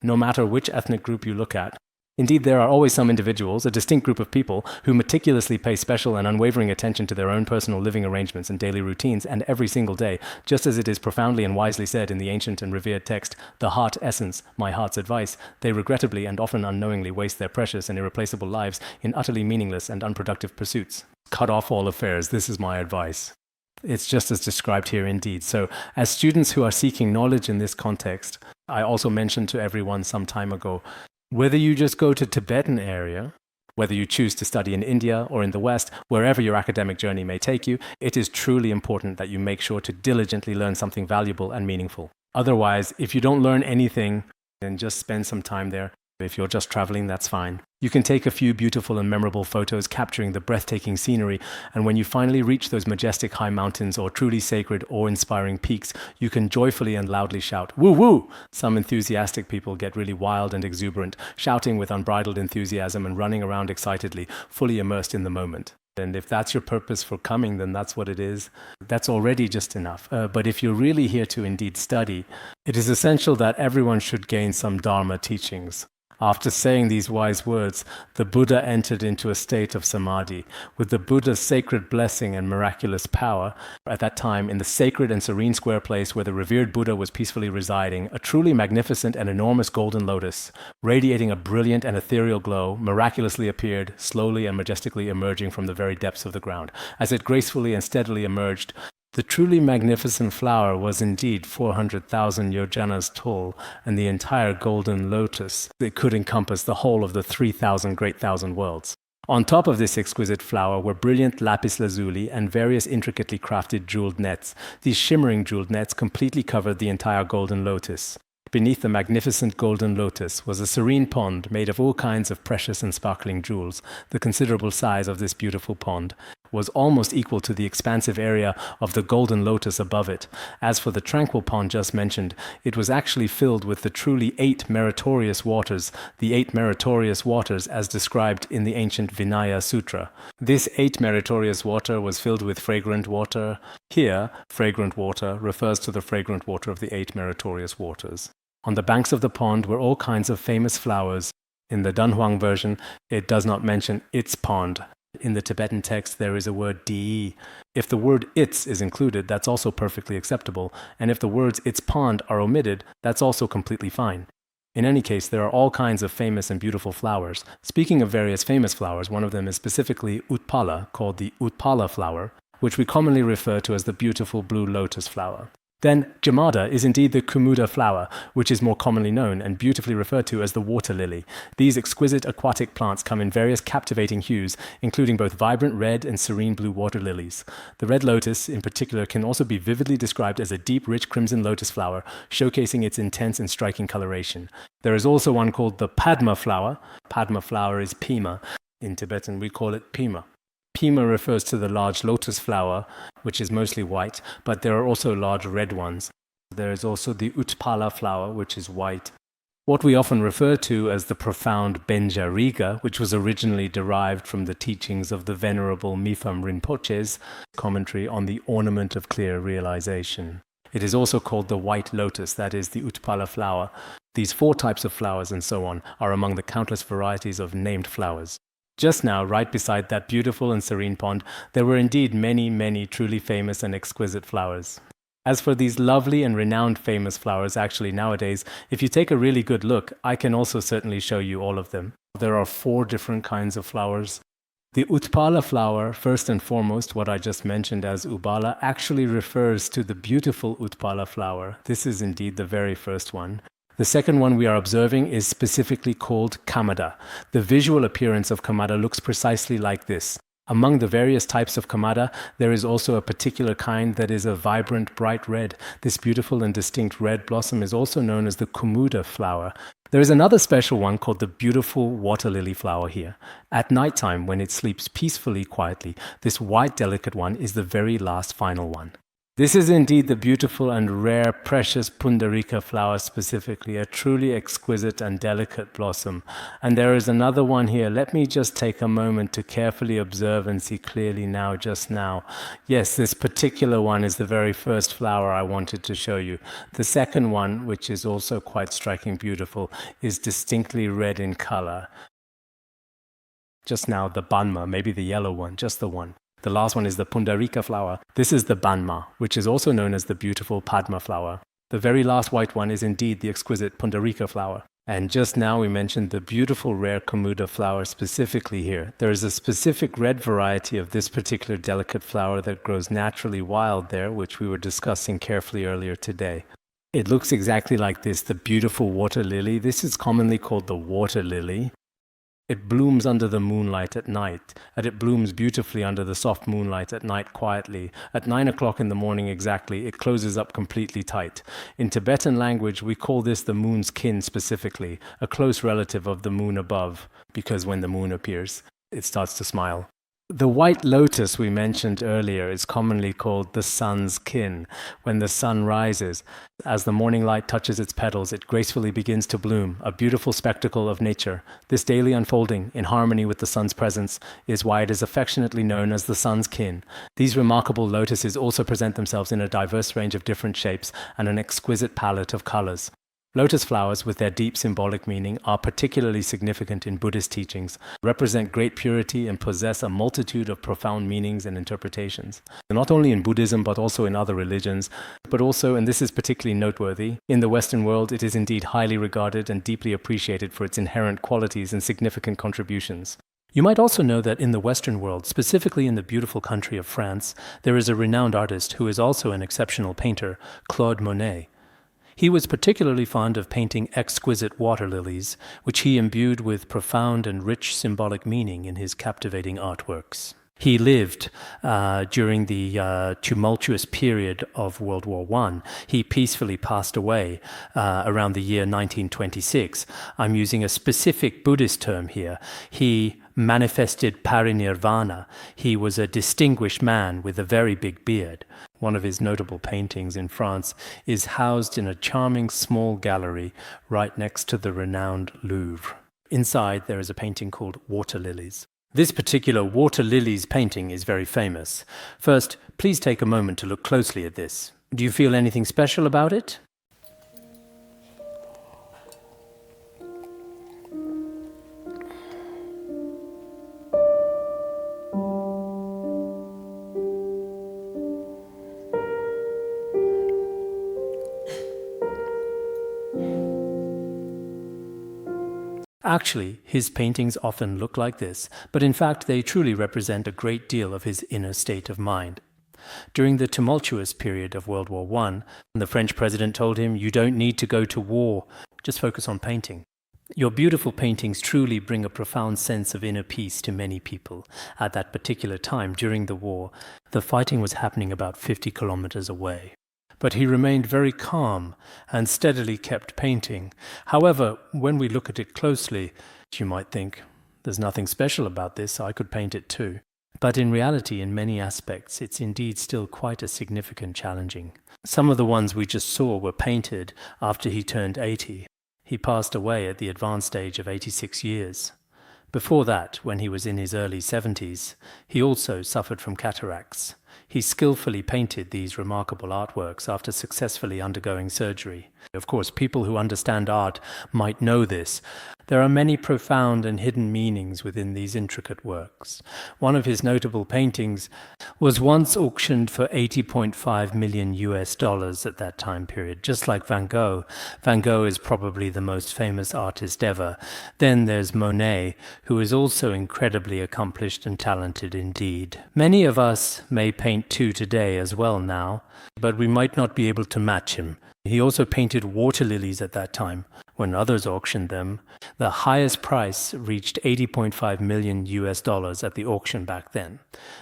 No matter which ethnic group you look at. Indeed, there are always some individuals, a distinct group of people, who meticulously pay special and unwavering attention to their own personal living arrangements and daily routines, and every single day, just as it is profoundly and wisely said in the ancient and revered text, "The heart essence, my heart's advice," they regrettably and often unknowingly waste their precious and irreplaceable lives in utterly meaningless and unproductive pursuits. Cut off all affairs, this is my advice. It's just as described here indeed. So, as students who are seeking knowledge in this context, I also mentioned to everyone some time ago, whether you just go to Tibetan area, whether you choose to study in India or in the West, wherever your academic journey may take you, it is truly important that you make sure to diligently learn something valuable and meaningful. Otherwise, if you don't learn anything, then just spend some time there. If you're just traveling, that's fine. You can take a few beautiful and memorable photos capturing the breathtaking scenery, and when you finally reach those majestic high mountains or truly sacred, awe-inspiring peaks, you can joyfully and loudly shout, "Woo woo!" Some enthusiastic people get really wild and exuberant, shouting with unbridled enthusiasm and running around excitedly, fully immersed in the moment. And if that's your purpose for coming, then that's what it is. That's already just enough. But if you're really here to indeed study, it is essential that everyone should gain some Dharma teachings. After saying these wise words, the Buddha entered into a state of samadhi. With the Buddha's sacred blessing and miraculous power, at that time, in the sacred and serene square place where the revered Buddha was peacefully residing, a truly magnificent and enormous golden lotus, radiating a brilliant and ethereal glow, miraculously appeared, slowly and majestically emerging from the very depths of the ground. As it gracefully and steadily emerged, the truly magnificent flower was indeed 400,000 yojanas tall, and the entire golden lotus, it could encompass the whole of the 3,000 great thousand worlds. On top of this exquisite flower were brilliant lapis lazuli and various intricately crafted jeweled nets. These shimmering jeweled nets completely covered the entire golden lotus. Beneath the magnificent golden lotus was a serene pond made of all kinds of precious and sparkling jewels. The considerable size of this beautiful pond was almost equal to the expansive area of the golden lotus above it. As for the tranquil pond just mentioned, it was actually filled with the truly 8 meritorious waters, the 8 meritorious waters as described in the ancient Vinaya Sutra. This 8 meritorious water was filled with fragrant water. Here, fragrant water refers to the fragrant water of the 8 meritorious waters. On the banks of the pond were all kinds of famous flowers. In the Dunhuang version, it does not mention its pond. In the Tibetan text, there is a word di. If the word its is included, that's also perfectly acceptable. And if the words its pond are omitted, that's also completely fine. In any case, there are all kinds of famous and beautiful flowers. Speaking of various famous flowers, one of them is specifically Utpala, called the Utpala flower, which we commonly refer to as the beautiful blue lotus flower. Then, Jamada is indeed the Kumuda flower, which is more commonly known and beautifully referred to as the water lily. These exquisite aquatic plants come in various captivating hues, including both vibrant red and serene blue water lilies. The red lotus, in particular, can also be vividly described as a deep, rich crimson lotus flower, showcasing its intense and striking coloration. There is also one called the Padma flower. Padma flower is Pima. In Tibetan, we call it Pima. Pima refers to the large lotus flower, which is mostly white, but there are also large red ones. There is also the Utpala flower, which is white. What we often refer to as the profound Benjariga, which was originally derived from the teachings of the Venerable Mipham Rinpoche's commentary on the ornament of clear realization. It is also called the white lotus, that is, the Utpala flower. These 4 types of flowers and so on are among the countless varieties of named flowers. Just now, right beside that beautiful and serene pond, there were indeed many, many truly famous and exquisite flowers. As for these lovely and renowned famous flowers, actually nowadays, if you take a really good look, I can also certainly show you all of them. There are 4 different kinds of flowers. The Utpala flower, first and foremost, what I just mentioned as Ubala, actually refers to the beautiful Utpala flower. This is indeed the very first one. The second one we are observing is specifically called Kamada. The visual appearance of Kamada looks precisely like this. Among the various types of Kamada, there is also a particular kind that is a vibrant, bright red. This beautiful and distinct red blossom is also known as the Kumuda flower. There is another special one called the beautiful water lily flower here. At nighttime, when it sleeps peacefully, quietly, this white, delicate one is the very last final one. This is indeed the beautiful and rare, precious Pundarika flower specifically, a truly exquisite and delicate blossom. And there is another one here. Let me just take a moment to carefully observe and see clearly now, just now. Yes, this particular one is the very first flower I wanted to show you. The second one, which is also quite striking, beautiful, is distinctly red in color. Just now, the Banma, maybe the yellow one, just the one. The last one is the Pundarika flower. This is the Banma, which is also known as the beautiful Padma flower. The very last white one is indeed the exquisite Pundarika flower. And just now we mentioned the beautiful rare Komuda flower specifically here. There is a specific red variety of this particular delicate flower that grows naturally wild there, which we were discussing carefully earlier today. It looks exactly like this, the beautiful water lily. This is commonly called the water lily. It blooms under the moonlight at night, and it blooms beautifully under the soft moonlight at night quietly. At 9 o'clock in the morning exactly, it closes up completely tight. In Tibetan language, we call this the moon's kin specifically, a close relative of the moon above, because when the moon appears, it starts to smile. The white lotus we mentioned earlier is commonly called the sun's kin. When the sun rises, as the morning light touches its petals, it gracefully begins to bloom, a beautiful spectacle of nature. This daily unfolding, in harmony with the sun's presence, is why it is affectionately known as the sun's kin. These remarkable lotuses also present themselves in a diverse range of different shapes and an exquisite palette of colors. Lotus flowers, with their deep symbolic meaning, are particularly significant in Buddhist teachings, represent great purity, and possess a multitude of profound meanings and interpretations. Not only in Buddhism, but also in other religions, but also, and this is particularly noteworthy, in the Western world it is indeed highly regarded and deeply appreciated for its inherent qualities and significant contributions. You might also know that in the Western world, specifically in the beautiful country of France, there is a renowned artist who is also an exceptional painter, Claude Monet. He was particularly fond of painting exquisite water lilies, which he imbued with profound and rich symbolic meaning in his captivating artworks. He lived during the tumultuous period of World War I. He peacefully passed away around the year 1926. I'm using a specific Buddhist term here. He manifested parinirvana. He was a distinguished man with a very big beard. One of his notable paintings in France is housed in a charming small gallery right next to the renowned Louvre. Inside there is a painting called Water Lilies. This particular Water Lilies painting is very famous. First, please take a moment to look closely at this. Do you feel anything special about it? Actually, his paintings often look like this, but in fact they truly represent a great deal of his inner state of mind. During the tumultuous period of World War I, the French president told him, "You don't need to go to war, just focus on painting." Your beautiful paintings truly bring a profound sense of inner peace to many people. At that particular time, during the war, the fighting was happening about 50 kilometers away. But he remained very calm and steadily kept painting. However, when we look at it closely, you might think, there's nothing special about this, I could paint it too. But in reality, in many aspects, it's indeed still quite a significant challenging. Some of the ones we just saw were painted after he turned 80. He passed away at the advanced age of 86 years. Before that, when he was in his early 70s, he also suffered from cataracts. He skillfully painted these remarkable artworks after successfully undergoing surgery. Of course, people who understand art might know this. There are many profound and hidden meanings within these intricate works. One of his notable paintings was once auctioned for $80.5 million at that time period, just like Van Gogh. Van Gogh is probably the most famous artist ever. Then there's Monet, who is also incredibly accomplished and talented indeed. Many of us may paint too today as well now, but we might not be able to match him. He also painted water lilies at that time. When others auctioned them, the highest price reached $80.5 million at the auction back then.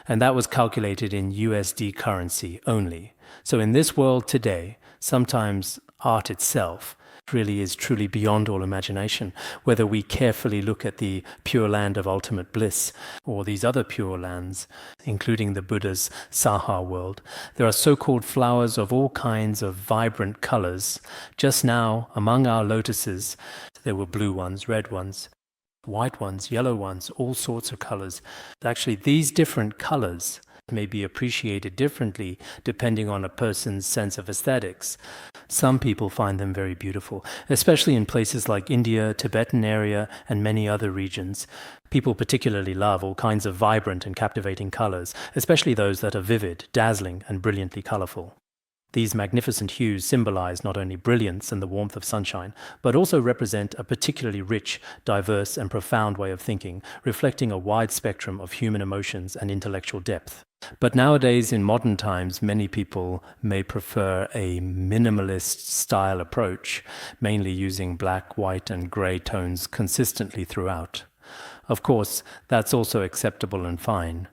And that was calculated in USD currency only. So in this world today, sometimes art itself really is truly beyond all imagination. Whether we carefully look at the pure land of ultimate bliss or these other pure lands, including the Buddha's Saha world, there are so-called flowers of all kinds of vibrant colors. Just now, among our lotuses, there were blue ones, red ones, white ones, yellow ones, all sorts of colors. Actually, these different colors may be appreciated differently depending on a person's sense of aesthetics. Some people find them very beautiful, especially in places like India, Tibetan area, and many other regions. People particularly love all kinds of vibrant and captivating colors, especially those that are vivid, dazzling, and brilliantly colorful. These magnificent hues symbolize not only brilliance and the warmth of sunshine, but also represent a particularly rich, diverse, and profound way of thinking, reflecting a wide spectrum of human emotions and intellectual depth. But nowadays, in modern times, many people may prefer a minimalist style approach, mainly using black, white, and gray tones consistently throughout. Of course, that's also acceptable and fine.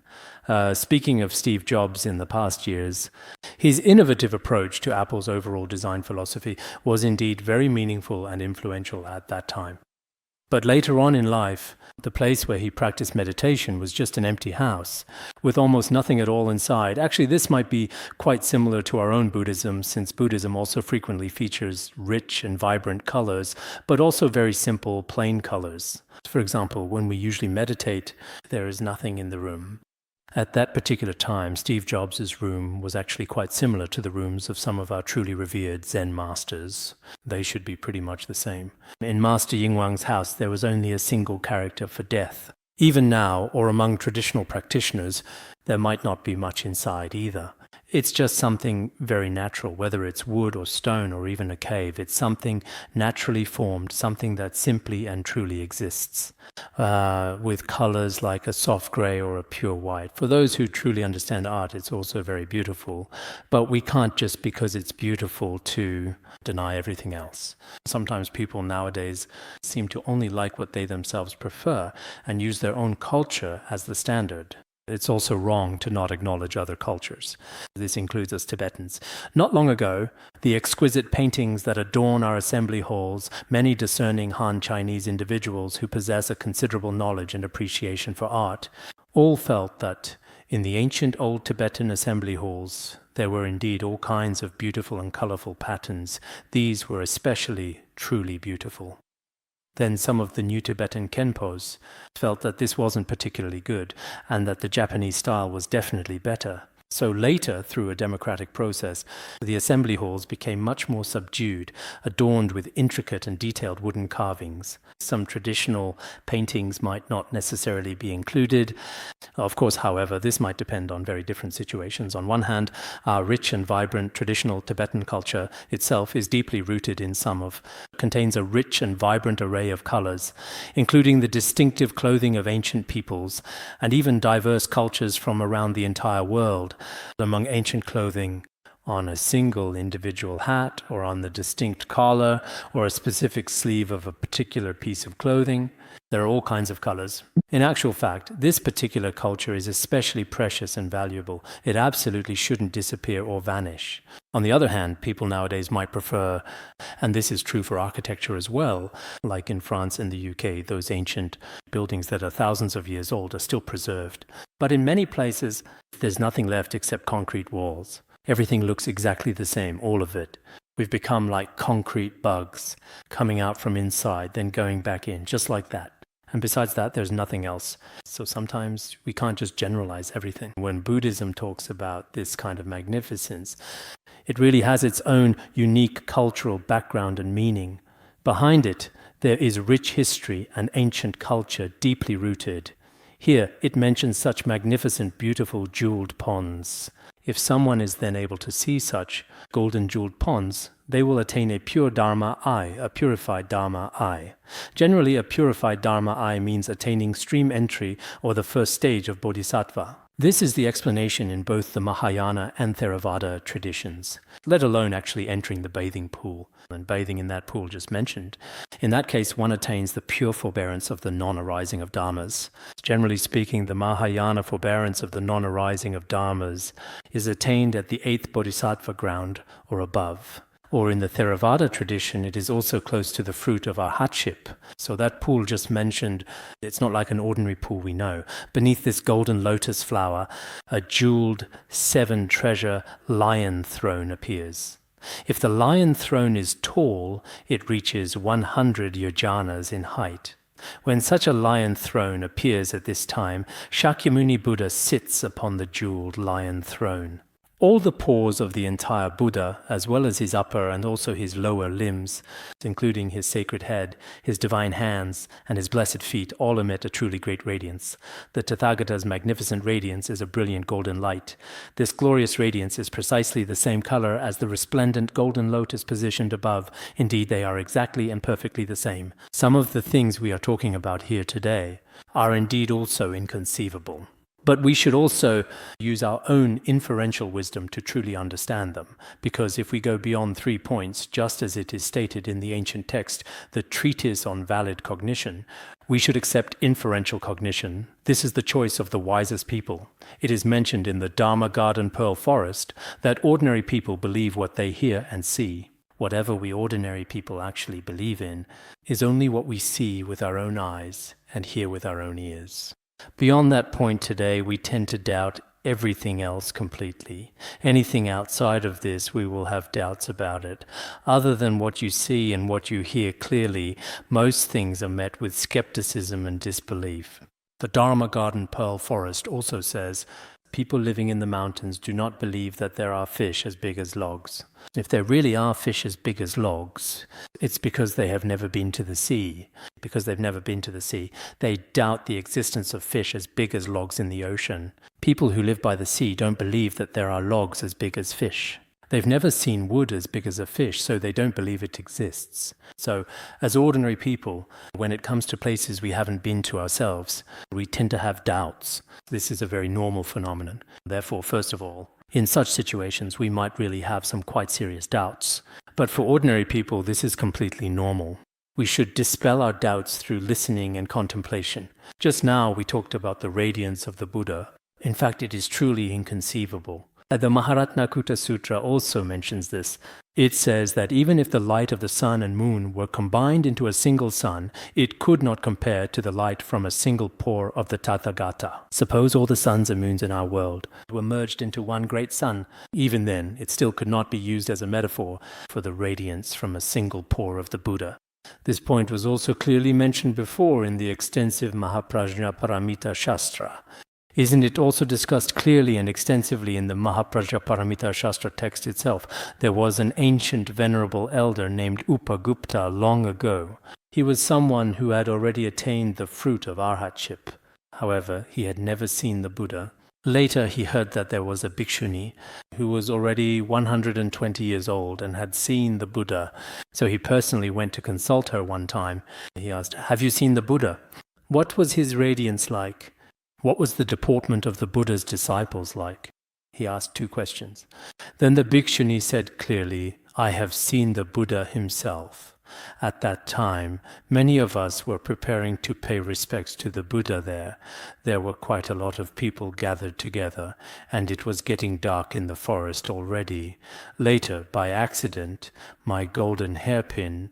Speaking of Steve Jobs in the past years, his innovative approach to Apple's overall design philosophy was indeed very meaningful and influential at that time. But later on in life, the place where he practiced meditation was just an empty house, with almost nothing at all inside. Actually, this might be quite similar to our own Buddhism, since Buddhism also frequently features rich and vibrant colors, but also very simple, plain colors. For example, when we usually meditate, there is nothing in the room. At that particular time, Steve Jobs' room was actually quite similar to the rooms of some of our truly revered Zen masters. They should be pretty much the same. In Master Yingwang's house, there was only a single character for death. Even now, or among traditional practitioners, there might not be much inside either. It's just something very natural, whether it's wood or stone or even a cave. It's something naturally formed, something that simply and truly exists, with colors like a soft gray or a pure white. For those who truly understand art, it's also very beautiful. But we can't just because it's beautiful to deny everything else. Sometimes people nowadays seem to only like what they themselves prefer and use their own culture as the standard. It's also wrong to not acknowledge other cultures. This includes us Tibetans. Not long ago, the exquisite paintings that adorn our assembly halls, many discerning Han Chinese individuals who possess a considerable knowledge and appreciation for art, all felt that in the ancient old Tibetan assembly halls, there were indeed all kinds of beautiful and colorful patterns. These were especially truly beautiful. Then some of the new Tibetan Khenpos felt that this wasn't particularly good and that the Japanese style was definitely better. So later, through a democratic process, the assembly halls became much more subdued, adorned with intricate and detailed wooden carvings. Some traditional paintings might not necessarily be included. Of course, however, this might depend on very different situations. On one hand, our rich and vibrant traditional Tibetan culture itself is deeply rooted in contains a rich and vibrant array of colors, including the distinctive clothing of ancient peoples and even diverse cultures from around the entire world. Among ancient clothing, on a single individual hat, or on the distinct collar, or a specific sleeve of a particular piece of clothing. There are all kinds of colors. In actual fact, this particular culture is especially precious and valuable. It absolutely shouldn't disappear or vanish. On the other hand, people nowadays might prefer, and this is true for architecture as well, like in France and the UK, those ancient buildings that are thousands of years old are still preserved. But in many places, there's nothing left except concrete walls. Everything looks exactly the same, all of it. We've become like concrete bugs, coming out from inside, then going back in, just like that. And besides that, there's nothing else. So sometimes we can't just generalize everything. When Buddhism talks about this kind of magnificence, it really has its own unique cultural background and meaning. Behind it, there is rich history and ancient culture deeply rooted. Here, it mentions such magnificent, beautiful, jeweled ponds. If someone is then able to see such golden jeweled ponds, they will attain a pure Dharma eye, a purified Dharma eye. Generally, a purified Dharma eye means attaining stream entry or the first stage of Bodhisattva. This is the explanation in both the Mahayana and Theravada traditions, let alone actually entering the bathing pool and bathing in that pool just mentioned. In that case, one attains the pure forbearance of the non-arising of dharmas. Generally speaking, the Mahayana forbearance of the non-arising of dharmas is attained at the 8th Bodhisattva ground or above. Or in the Theravada tradition, it is also close to the fruit of arhatship. So that pool just mentioned, it's not like an ordinary pool we know. Beneath this golden lotus flower, a jeweled 7-treasure lion throne appears. If the lion throne is tall, it reaches 100 yojanas in height. When such a lion throne appears at this time, Shakyamuni Buddha sits upon the jeweled lion throne. All the pores of the entire Buddha, as well as his upper and also his lower limbs, including his sacred head, his divine hands, and his blessed feet, all emit a truly great radiance. The Tathagata's magnificent radiance is a brilliant golden light. This glorious radiance is precisely the same color as the resplendent golden lotus positioned above. Indeed, they are exactly and perfectly the same. Some of the things we are talking about here today are indeed also inconceivable. But we should also use our own inferential wisdom to truly understand them, because if we go beyond 3 points, just as it is stated in the ancient text, the treatise on valid cognition, we should accept inferential cognition. This is the choice of the wisest people. It is mentioned in the Dharma Garden Pearl Forest that ordinary people believe what they hear and see. Whatever we ordinary people actually believe in is only what we see with our own eyes and hear with our own ears. Beyond that point today, we tend to doubt everything else completely. Anything outside of this, we will have doubts about it. Other than what you see and what you hear clearly, most things are met with skepticism and disbelief. The Dharma Garden Pearl Forest also says, people living in the mountains do not believe that there are fish as big as logs. If there really are fish as big as logs, it's because they have never been to the sea. Because they've never been to the sea, they doubt the existence of fish as big as logs in the ocean. People who live by the sea don't believe that there are logs as big as fish. They've never seen wood as big as a fish, so they don't believe it exists. So, as ordinary people, when it comes to places we haven't been to ourselves, we tend to have doubts. This is a very normal phenomenon. Therefore, first of all, in such situations, we might really have some quite serious doubts. But for ordinary people, this is completely normal. We should dispel our doubts through listening and contemplation. Just now, we talked about the radiance of the Buddha. In fact, it is truly inconceivable. The Maharatna Kutta Sutra also mentions this. It says that even if the light of the sun and moon were combined into a single sun, it could not compare to the light from a single pore of the Tathagata. Suppose all the suns and moons in our world were merged into one great sun. Even then, it still could not be used as a metaphor for the radiance from a single pore of the Buddha. This point was also clearly mentioned before in the extensive Mahaprajna Paramita Shastra. Isn't it also discussed clearly and extensively in the Mahaprajna Paramita Shastra text itself? There was an ancient venerable elder named Upagupta long ago. He was someone who had already attained the fruit of arhatship. However, he had never seen the Buddha. Later, he heard that there was a bhikshuni who was already 120 years old and had seen the Buddha. So he personally went to consult her one time. He asked, "Have you seen the Buddha? What was his radiance like? What was the deportment of the Buddha's disciples like?" He asked 2 questions. Then the bhikshuni said clearly, "I have seen the Buddha himself." At that time, many of us were preparing to pay respects to the Buddha there. There were quite a lot of people gathered together, and it was getting dark in the forest already. Later, by accident, my golden hairpin,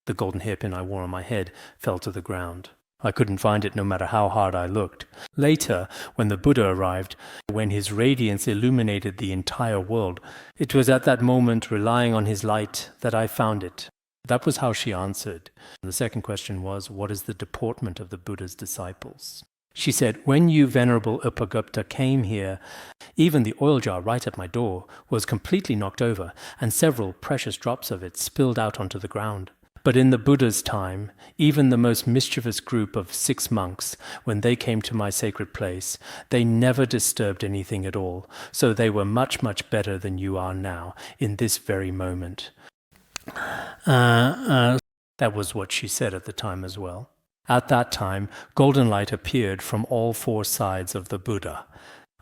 the golden hairpin I wore on my head, fell to the ground. I couldn't find it no matter how hard I looked. Later, when the Buddha arrived, when his radiance illuminated the entire world, it was at that moment, relying on his light, that I found it. That was how she answered. The second question was, what is the deportment of the Buddha's disciples? She said, "When you, Venerable Upagupta, came here, even the oil jar right at my door was completely knocked over, and several precious drops of it spilled out onto the ground. But in the Buddha's time, even the most mischievous group of 6 monks, when they came to my sacred place, they never disturbed anything at all, so they were much, much better than you are now, in this very moment." That was what she said at the time as well. At that time, golden light appeared from all 4 sides of the Buddha.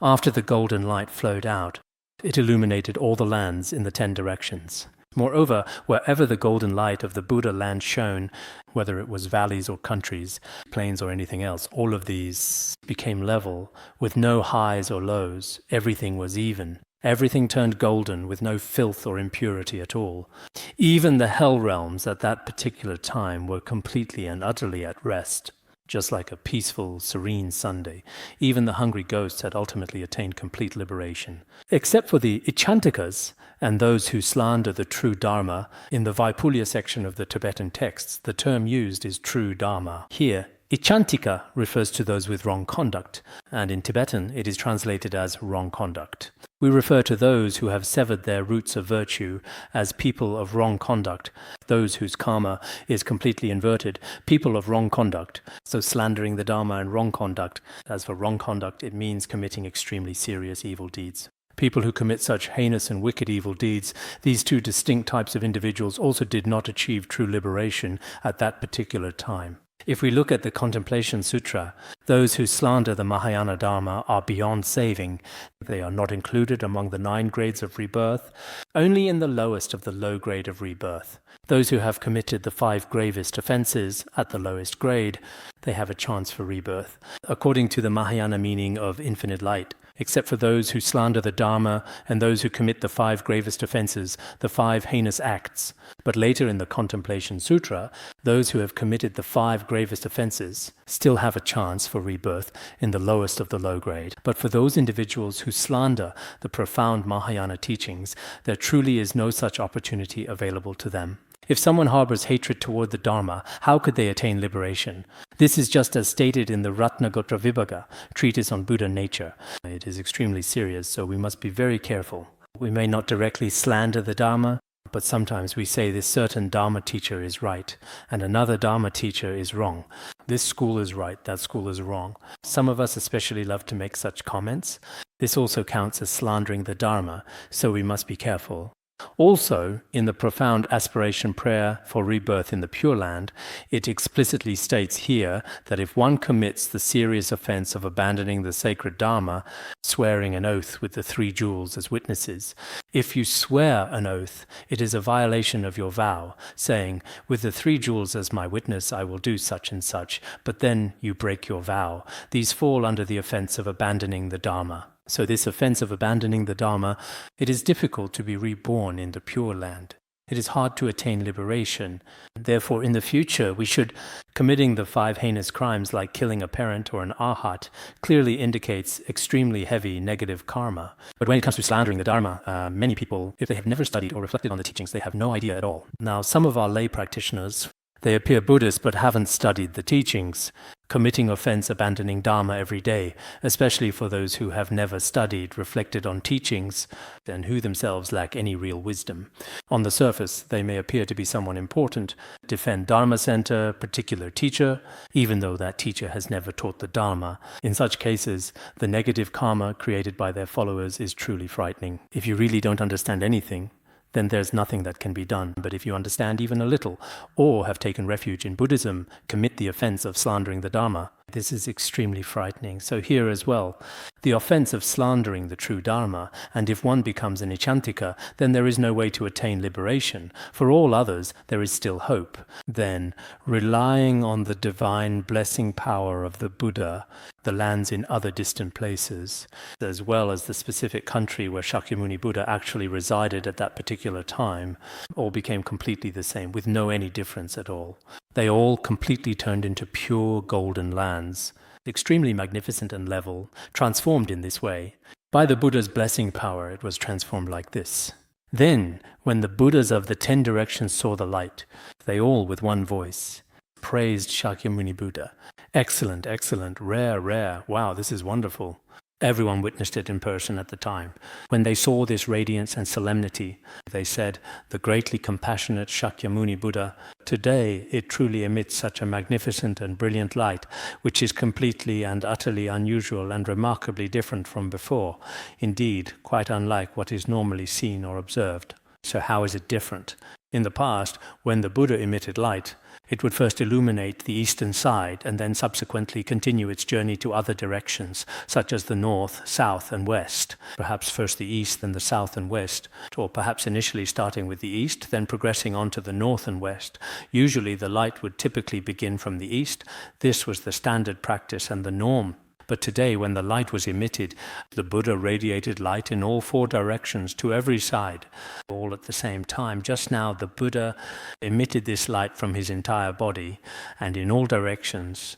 After the golden light flowed out, it illuminated all the lands in the 10 directions. Moreover, wherever the golden light of the Buddha land shone, whether it was valleys or countries, plains or anything else, all of these became level, with no highs or lows. Everything was even. Everything turned golden with no filth or impurity at all. Even the hell realms at that particular time were completely and utterly at rest, just like a peaceful, serene Sunday. Even the hungry ghosts had ultimately attained complete liberation. Except for the Ichantikas and those who slander the true Dharma, in the Vaipulya section of the Tibetan texts, the term used is true Dharma. Here, Ichantika refers to those with wrong conduct, and in Tibetan it is translated as wrong conduct. We refer to those who have severed their roots of virtue as people of wrong conduct, those whose karma is completely inverted, people of wrong conduct, so slandering the Dharma and wrong conduct. As for wrong conduct, it means committing extremely serious evil deeds. People who commit such heinous and wicked evil deeds, these two distinct types of individuals also did not achieve true liberation at that particular time. If we look at the Contemplation Sutra, those who slander the Mahayana Dharma are beyond saving. They are not included among the 9 grades of rebirth, only in the lowest of the low grade of rebirth. Those who have committed the 5 gravest offenses at the lowest grade, they have a chance for rebirth, according to the Mahayana meaning of infinite light. Except for those who slander the Dharma and those who commit the 5 gravest offenses, the 5 heinous acts. But later in the Contemplation Sutra, those who have committed the 5 gravest offenses still have a chance for rebirth in the lowest of the low grade. But for those individuals who slander the profound Mahayana teachings, there truly is no such opportunity available to them. If someone harbors hatred toward the Dharma, how could they attain liberation? This is just as stated in the Ratnagotra Vibhaga, treatise on Buddha nature. It is extremely serious, so we must be very careful. We may not directly slander the Dharma, but sometimes we say this certain Dharma teacher is right, and another Dharma teacher is wrong. This school is right, that school is wrong. Some of us especially love to make such comments. This also counts as slandering the Dharma, so we must be careful. Also, in the profound aspiration prayer for rebirth in the Pure Land, it explicitly states here that if one commits the serious offense of abandoning the sacred Dharma, swearing an oath with the 3 jewels as witnesses, if you swear an oath, it is a violation of your vow, saying, with the 3 jewels as my witness I will do such and such, but then you break your vow. These fall under the offense of abandoning the Dharma. So this offense of abandoning the Dharma, it is difficult to be reborn in the Pure Land. It is hard to attain liberation. Therefore, in the future, we should, committing the 5 heinous crimes like killing a parent or an arhat, clearly indicates extremely heavy negative karma. But when it comes to slandering the Dharma, many people, if they have never studied or reflected on the teachings, they have no idea at all. Now, some of our lay practitioners, they appear Buddhist but haven't studied the teachings, committing offense, abandoning Dharma every day, especially for those who have never studied, reflected on teachings, and who themselves lack any real wisdom. On the surface, they may appear to be someone important, defend Dharma center, particular teacher, even though that teacher has never taught the Dharma. In such cases, the negative karma created by their followers is truly frightening. If you really don't understand anything, then there's nothing that can be done. But if you understand even a little, or have taken refuge in Buddhism, commit the offense of slandering the Dharma, this is extremely frightening. So here as well, the offense of slandering the true Dharma, and if one becomes an Ichantika, then there is no way to attain liberation. For all others, there is still hope. Then, relying on the divine blessing power of the Buddha, the lands in other distant places, as well as the specific country where Shakyamuni Buddha actually resided at that particular time, all became completely the same, with no any difference at all. They all completely turned into pure golden lands, extremely magnificent and level, transformed in this way. By the Buddha's blessing power, it was transformed like this. Then, when the Buddhas of the 10 directions saw the light, they all, with one voice, praised Shakyamuni Buddha. Excellent, excellent, rare, rare. Wow, this is wonderful. Everyone witnessed it in person at the time. When they saw this radiance and solemnity, they said, the greatly compassionate Shakyamuni Buddha, today it truly emits such a magnificent and brilliant light, which is completely and utterly unusual and remarkably different from before. Indeed, quite unlike what is normally seen or observed. So how is it different? In the past, when the Buddha emitted light, it would first illuminate the eastern side and then subsequently continue its journey to other directions, such as the north, south, and west. Perhaps first the east, then the south and west, or perhaps initially starting with the east, then progressing on to the north and west. Usually the light would typically begin from the east. This was the standard practice and the norm. But today, when the light was emitted, the Buddha radiated light in all 4 directions to every side, all at the same time. Just now, the Buddha emitted this light from his entire body and in all directions,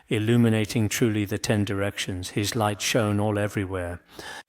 illuminating truly the 10 directions. His light shone all everywhere.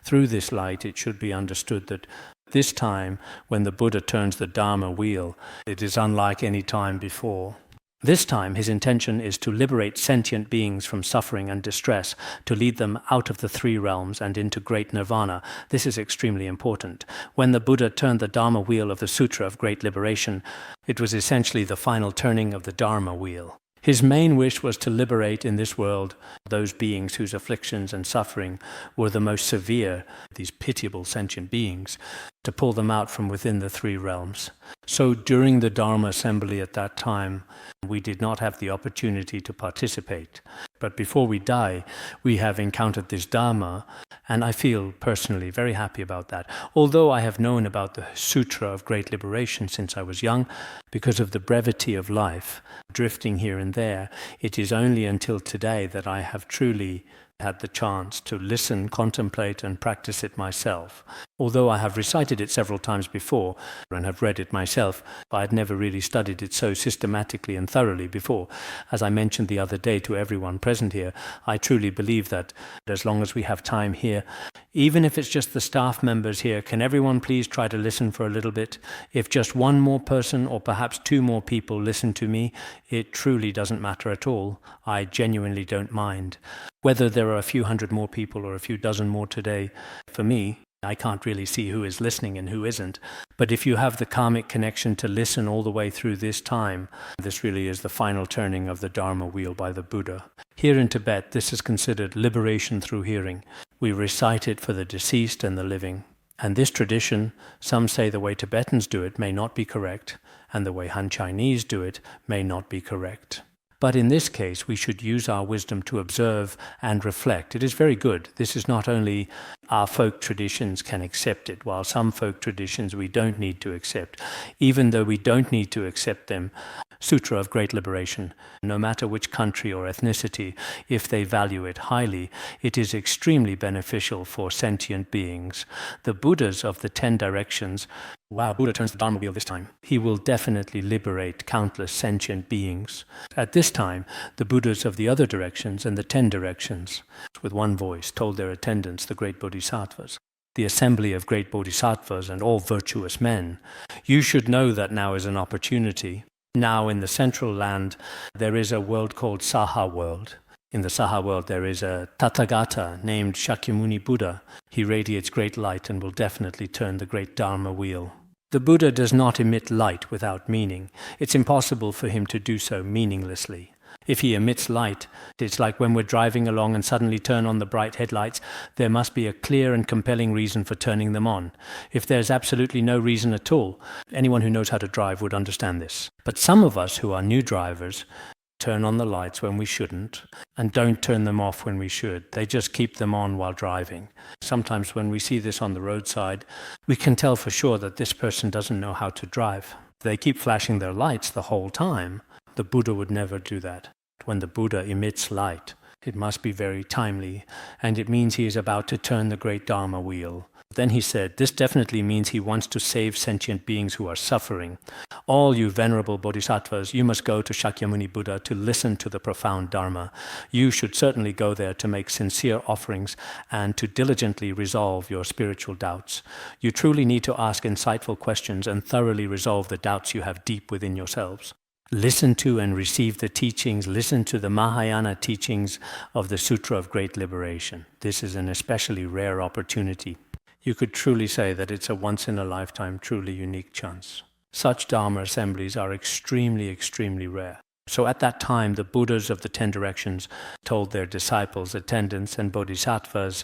Through this light, it should be understood that this time, when the Buddha turns the Dharma wheel, it is unlike any time before. This time, his intention is to liberate sentient beings from suffering and distress, to lead them out of the 3 realms and into great nirvana. This is extremely important. When the Buddha turned the Dharma wheel of the Sutra of Great Liberation, it was essentially the final turning of the Dharma wheel. His main wish was to liberate in this world those beings whose afflictions and suffering were the most severe, these pitiable sentient beings, to pull them out from within the 3 realms. So during the Dharma assembly at that time, we did not have the opportunity to participate. But before we die, we have encountered this Dharma, and I feel personally very happy about that. Although I have known about the Sutra of Great Liberation since I was young, because of the brevity of life, drifting here and there, it is only until today that I have truly had the chance to listen, contemplate, and practice it myself. Although I have recited it several times before and have read it myself, I had never really studied it so systematically and thoroughly before. As I mentioned the other day to everyone present here, I truly believe that as long as we have time here, even if it's just the staff members here, can everyone please try to listen for a little bit? If just one more person or perhaps 2 more people listen to me, it truly doesn't matter at all. I genuinely don't mind. Whether there are a few hundred more people or a few dozen more today, for me, I can't really see who is listening and who isn't. But if you have the karmic connection to listen all the way through this time, this really is the final turning of the Dharma wheel by the Buddha. Here in Tibet, this is considered liberation through hearing. We recite it for the deceased and the living. And this tradition, some say the way Tibetans do it may not be correct, and the way Han Chinese do it may not be correct. But in this case, we should use our wisdom to observe and reflect. It is very good. This is not only our folk traditions can accept it, while some folk traditions we don't need to accept. Even though we don't need to accept them, Sutra of Great Liberation, no matter which country or ethnicity, if they value it highly, it is extremely beneficial for sentient beings. The Buddhas of the 10 directions, wow, Buddha turns the Dharma wheel this time. He will definitely liberate countless sentient beings. At this time, the Buddhas of the other directions and the 10 directions, with one voice, told their attendants, the great Bodhisattvas, the assembly of great Bodhisattvas and all virtuous men, you should know that now is an opportunity. Now in the central land, there is a world called Saha world. In the Saha world, there is a Tathagata named Shakyamuni Buddha. He radiates great light and will definitely turn the great Dharma wheel. The Buddha does not emit light without meaning. It's impossible for him to do so meaninglessly. If he emits light, it's like when we're driving along and suddenly turn on the bright headlights, there must be a clear and compelling reason for turning them on. If there's absolutely no reason at all, anyone who knows how to drive would understand this. But some of us who are new drivers turn on the lights when we shouldn't and don't turn them off when we should. They just keep them on while driving. Sometimes when we see this on the roadside, we can tell for sure that this person doesn't know how to drive. They keep flashing their lights the whole time. The Buddha would never do that. When the Buddha emits light, it must be very timely, and it means he is about to turn the great Dharma wheel. Then he said, this definitely means he wants to save sentient beings who are suffering. All you venerable bodhisattvas, you must go to Shakyamuni Buddha to listen to the profound Dharma. You should certainly go there to make sincere offerings and to diligently resolve your spiritual doubts. You truly need to ask insightful questions and thoroughly resolve the doubts you have deep within yourselves. Listen to and receive the teachings, listen to the Mahayana teachings of the Sutra of Great Liberation. This is an especially rare opportunity. You could truly say that it's a once-in-a-lifetime, truly unique chance. Such Dharma assemblies are extremely, extremely rare. So at that time, the Buddhas of the 10 directions told their disciples, attendants, and bodhisattvas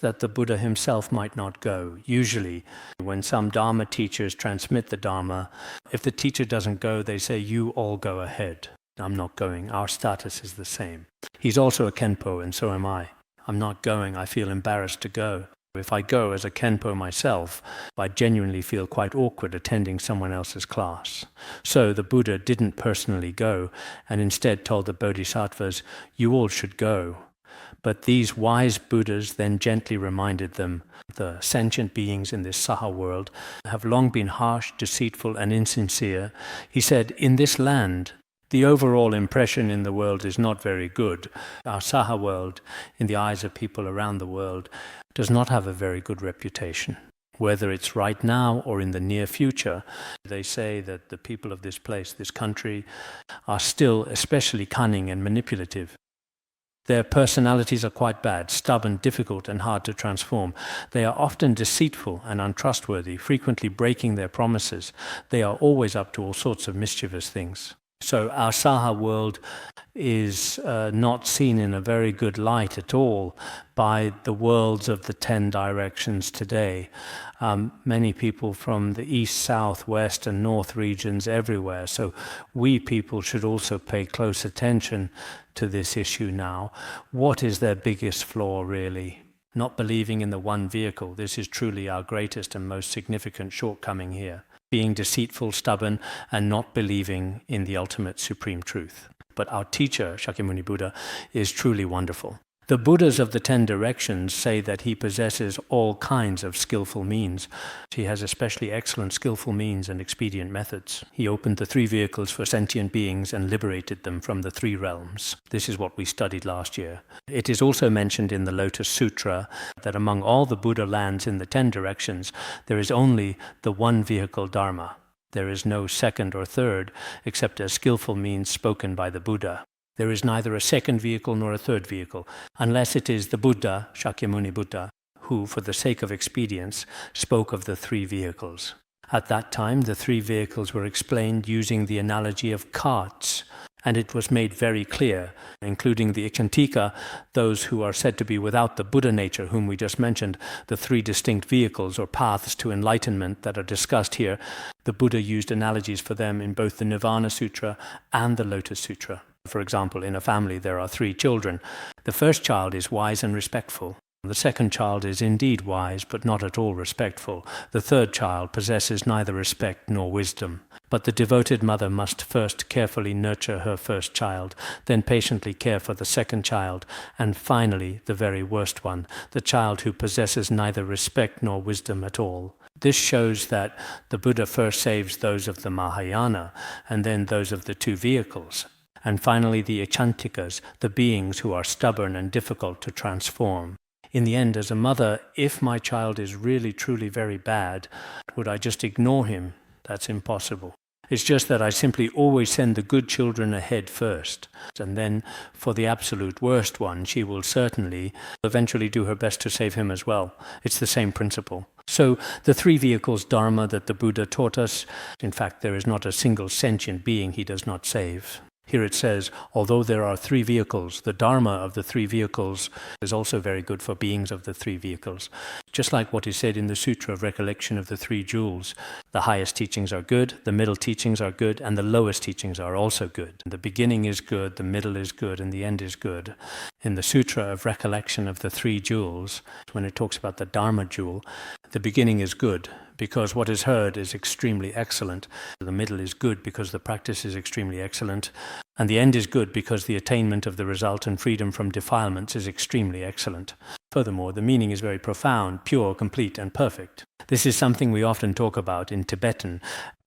that the Buddha himself might not go. Usually, when some Dharma teachers transmit the Dharma, if the teacher doesn't go, they say, you all go ahead. I'm not going. Our status is the same. He's also a Khenpo, and so am I. I'm not going. I feel embarrassed to go. If I go as a Khenpo myself, I genuinely feel quite awkward attending someone else's class. So the Buddha didn't personally go, and instead told the bodhisattvas, you all should go. But these wise Buddhas then gently reminded them, the sentient beings in this Saha world have long been harsh, deceitful, and insincere. He said, in this land, the overall impression in the world is not very good. Our Saha world, in the eyes of people around the world, does not have a very good reputation. Whether it's right now or in the near future, they say that the people of this place, this country, are still especially cunning and manipulative. Their personalities are quite bad, stubborn, difficult, and hard to transform. They are often deceitful and untrustworthy, frequently breaking their promises. They are always up to all sorts of mischievous things. So our Saha world is not seen in a very good light at all by the worlds of the 10 directions today. Many people from the east, south, west, and north regions everywhere. So we people should also pay close attention to this issue now. What is their biggest flaw, really? Not believing in the one vehicle. This is truly our greatest and most significant shortcoming here. Being deceitful, stubborn, and not believing in the ultimate supreme truth. But our teacher, Shakyamuni Buddha, is truly wonderful. The Buddhas of the 10 directions say that he possesses all kinds of skillful means. He has especially excellent skillful means and expedient methods. He opened the 3 vehicles for sentient beings and liberated them from the 3 realms. This is what we studied last year. It is also mentioned in the Lotus Sutra that among all the Buddha lands in the 10 directions, there is only the one vehicle Dharma. There is no second or third, except as skillful means spoken by the Buddha. There is neither a second vehicle nor a third vehicle, unless it is the Buddha, Shakyamuni Buddha, who, for the sake of expedience, spoke of the 3 vehicles. At that time, the 3 vehicles were explained using the analogy of carts, and it was made very clear, including the Ikantika, those who are said to be without the Buddha nature, whom we just mentioned, the 3 distinct vehicles or paths to enlightenment that are discussed here. The Buddha used analogies for them in both the Nirvana Sutra and the Lotus Sutra. For example, in a family there are 3 children. The first child is wise and respectful. The second child is indeed wise, but not at all respectful. The third child possesses neither respect nor wisdom. But the devoted mother must first carefully nurture her first child, then patiently care for the second child, and finally, the very worst one, the child who possesses neither respect nor wisdom at all. This shows that the Buddha first saves those of the Mahayana, and then those of the 2 vehicles. And finally the Echantikas, the beings who are stubborn and difficult to transform. In the end, as a mother, if my child is really truly very bad, would I just ignore him? That's impossible. It's just that I simply always send the good children ahead first. And then for the absolute worst one, she will certainly eventually do her best to save him as well. It's the same principle. So the 3 vehicles Dharma that the Buddha taught us, in fact, there is not a single sentient being he does not save. Here it says, although there are 3 vehicles, the Dharma of the 3 vehicles is also very good for beings of the 3 vehicles. Just like what is said in the Sutra of Recollection of the 3 Jewels, the highest teachings are good, the middle teachings are good, and the lowest teachings are also good. The beginning is good, the middle is good, and the end is good. In the Sutra of Recollection of the 3 Jewels, when it talks about the Dharma jewel, the beginning is good, because what is heard is extremely excellent. The middle is good because the practice is extremely excellent. And the end is good because the attainment of the result and freedom from defilements is extremely excellent. Furthermore, the meaning is very profound, pure, complete, and perfect. This is something we often talk about in Tibetan.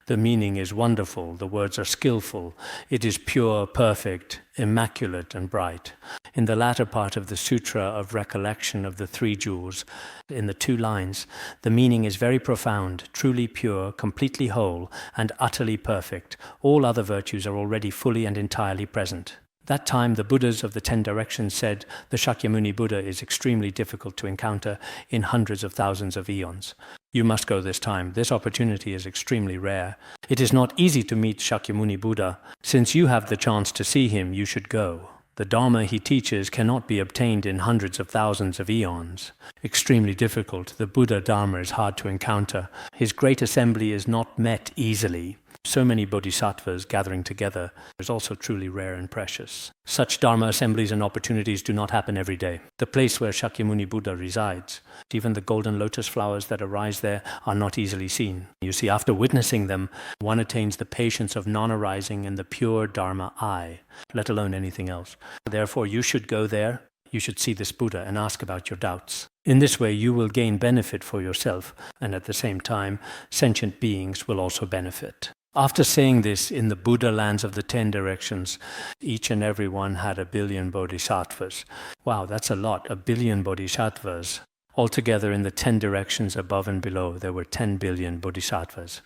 The meaning is wonderful, the words are skillful, it is pure, perfect, immaculate, and bright. In the latter part of the Sutra of Recollection of the 3 Jewels, in the 2 lines, the meaning is very profound, truly pure, completely whole, and utterly perfect. All other virtues are already fully and entirely present. That time, the Buddhas of the 10 directions said the Shakyamuni Buddha is extremely difficult to encounter in hundreds of thousands of eons. You must go this time. This opportunity is extremely rare. It is not easy to meet Shakyamuni Buddha. Since you have the chance to see him, you should go. The Dharma he teaches cannot be obtained in hundreds of thousands of eons. Extremely difficult. The Buddha Dharma is hard to encounter. His great assembly is not met easily. So many bodhisattvas gathering together is also truly rare and precious. Such Dharma assemblies and opportunities do not happen every day. The place where Shakyamuni Buddha resides, even the golden lotus flowers that arise there are not easily seen. You see, after witnessing them, one attains the patience of non-arising and the pure Dharma eye, let alone anything else. Therefore, you should go there. You should see this Buddha and ask about your doubts. In this way, you will gain benefit for yourself, and at the same time, sentient beings will also benefit. After saying this, in the Buddha lands of the 10 directions, each and every one had 1 billion bodhisattvas. Wow, that's a lot, 1 billion bodhisattvas. Altogether, in the 10 directions above and below, there were 10 billion bodhisattvas.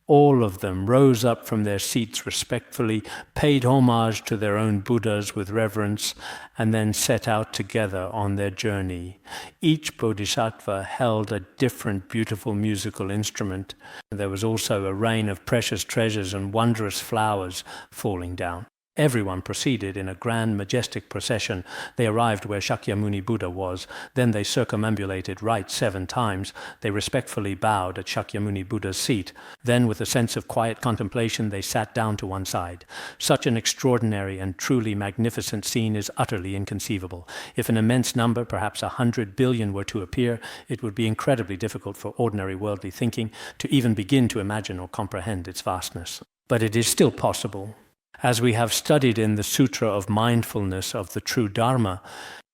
All of them rose up from their seats respectfully, paid homage to their own Buddhas with reverence, and then set out together on their journey. Each bodhisattva held a different beautiful musical instrument. There was also a rain of precious treasures and wondrous flowers falling down. Everyone proceeded in a grand, majestic procession. They arrived where Shakyamuni Buddha was. Then they circumambulated right 7 times. They respectfully bowed at Shakyamuni Buddha's seat. Then, with a sense of quiet contemplation, they sat down to one side. Such an extraordinary and truly magnificent scene is utterly inconceivable. If an immense number, perhaps 100 billion, were to appear, it would be incredibly difficult for ordinary worldly thinking to even begin to imagine or comprehend its vastness. But it is still possible. As we have studied in the Sutra of Mindfulness of the True Dharma,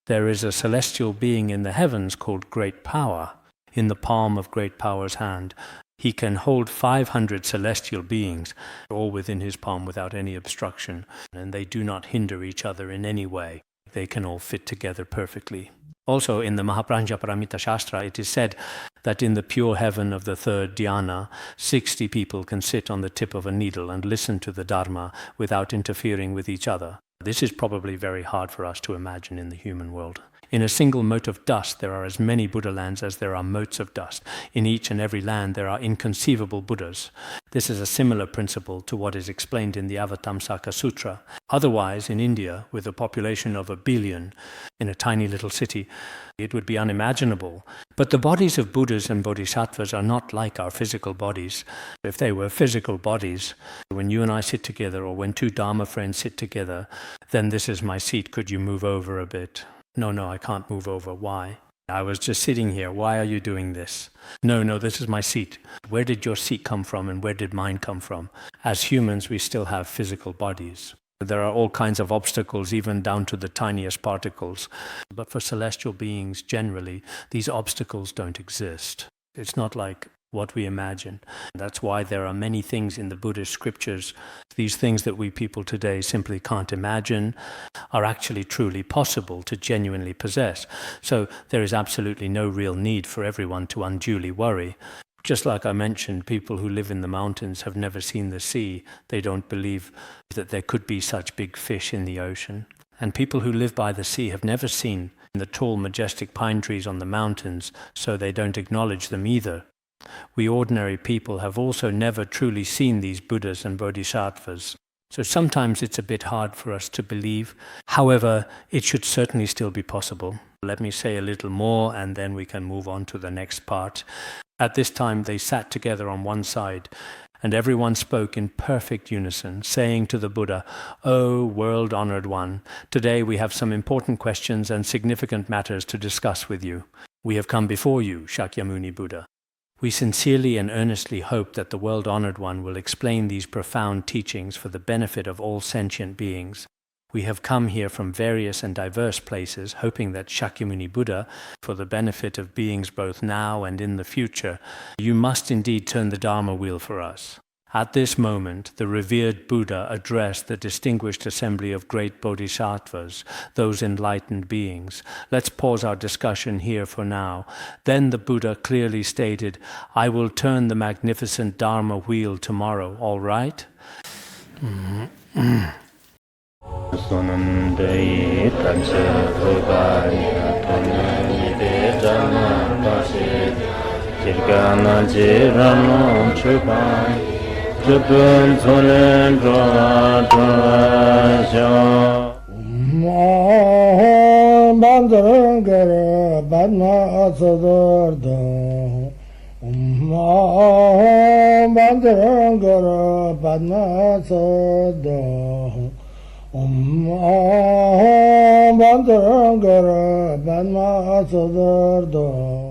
there is a celestial being in the heavens called Great Power. In the palm of Great Power's hand, he can hold 500 celestial beings, all within his palm without any obstruction, and they do not hinder each other in any way. They can all fit together perfectly. Also, in the Mahaprajnaparamita Shastra, it is said that in the pure heaven of the 3rd dhyana, 60 people can sit on the tip of a needle and listen to the Dharma without interfering with each other. This is probably very hard for us to imagine in the human world. In a single mote of dust, there are as many Buddha lands as there are motes of dust. In each and every land, there are inconceivable Buddhas. This is a similar principle to what is explained in the Avatamsaka Sutra. Otherwise, in India, with a population of 1 billion, in a tiny little city, it would be unimaginable. But the bodies of Buddhas and Bodhisattvas are not like our physical bodies. If they were physical bodies, when you and I sit together, or when 2 Dharma friends sit together, then this is my seat, could you move over a bit? No, I can't move over. Why? I was just sitting here. Why are you doing this? No, this is my seat. Where did your seat come from and where did mine come from? As humans, we still have physical bodies. There are all kinds of obstacles, even down to the tiniest particles. But for celestial beings, generally, these obstacles don't exist. It's not like what we imagine. That's why there are many things in the Buddhist scriptures, these things that we people today simply can't imagine, are actually truly possible to genuinely possess. So there is absolutely no real need for everyone to unduly worry. Just like I mentioned, people who live in the mountains have never seen the sea. They don't believe that there could be such big fish in the ocean. And people who live by the sea have never seen the tall, majestic pine trees on the mountains, so they don't acknowledge them either. We ordinary people have also never truly seen these Buddhas and Bodhisattvas. So sometimes it's a bit hard for us to believe. However, it should certainly still be possible. Let me say a little more and then we can move on to the next part. At this time they sat together on one side, and everyone spoke in perfect unison, saying to the Buddha, "O world-honored one, today we have some important questions and significant matters to discuss with you. We have come before you, Shakyamuni Buddha. We sincerely and earnestly hope that the world-honored one will explain these profound teachings for the benefit of all sentient beings. We have come here from various and diverse places, hoping that Shakyamuni Buddha, for the benefit of beings both now and in the future, you must indeed turn the Dharma wheel for us." At this moment, the revered Buddha addressed the distinguished assembly of great bodhisattvas, those enlightened beings. Let's pause our discussion here for now. Then the Buddha clearly stated, "I will turn the magnificent Dharma wheel tomorrow, all right?" Jupun Sonen Droa Droa Sho Bandangara Badna Sodargye Bandangara Badna Sodargye Bandangara Badna Sodargye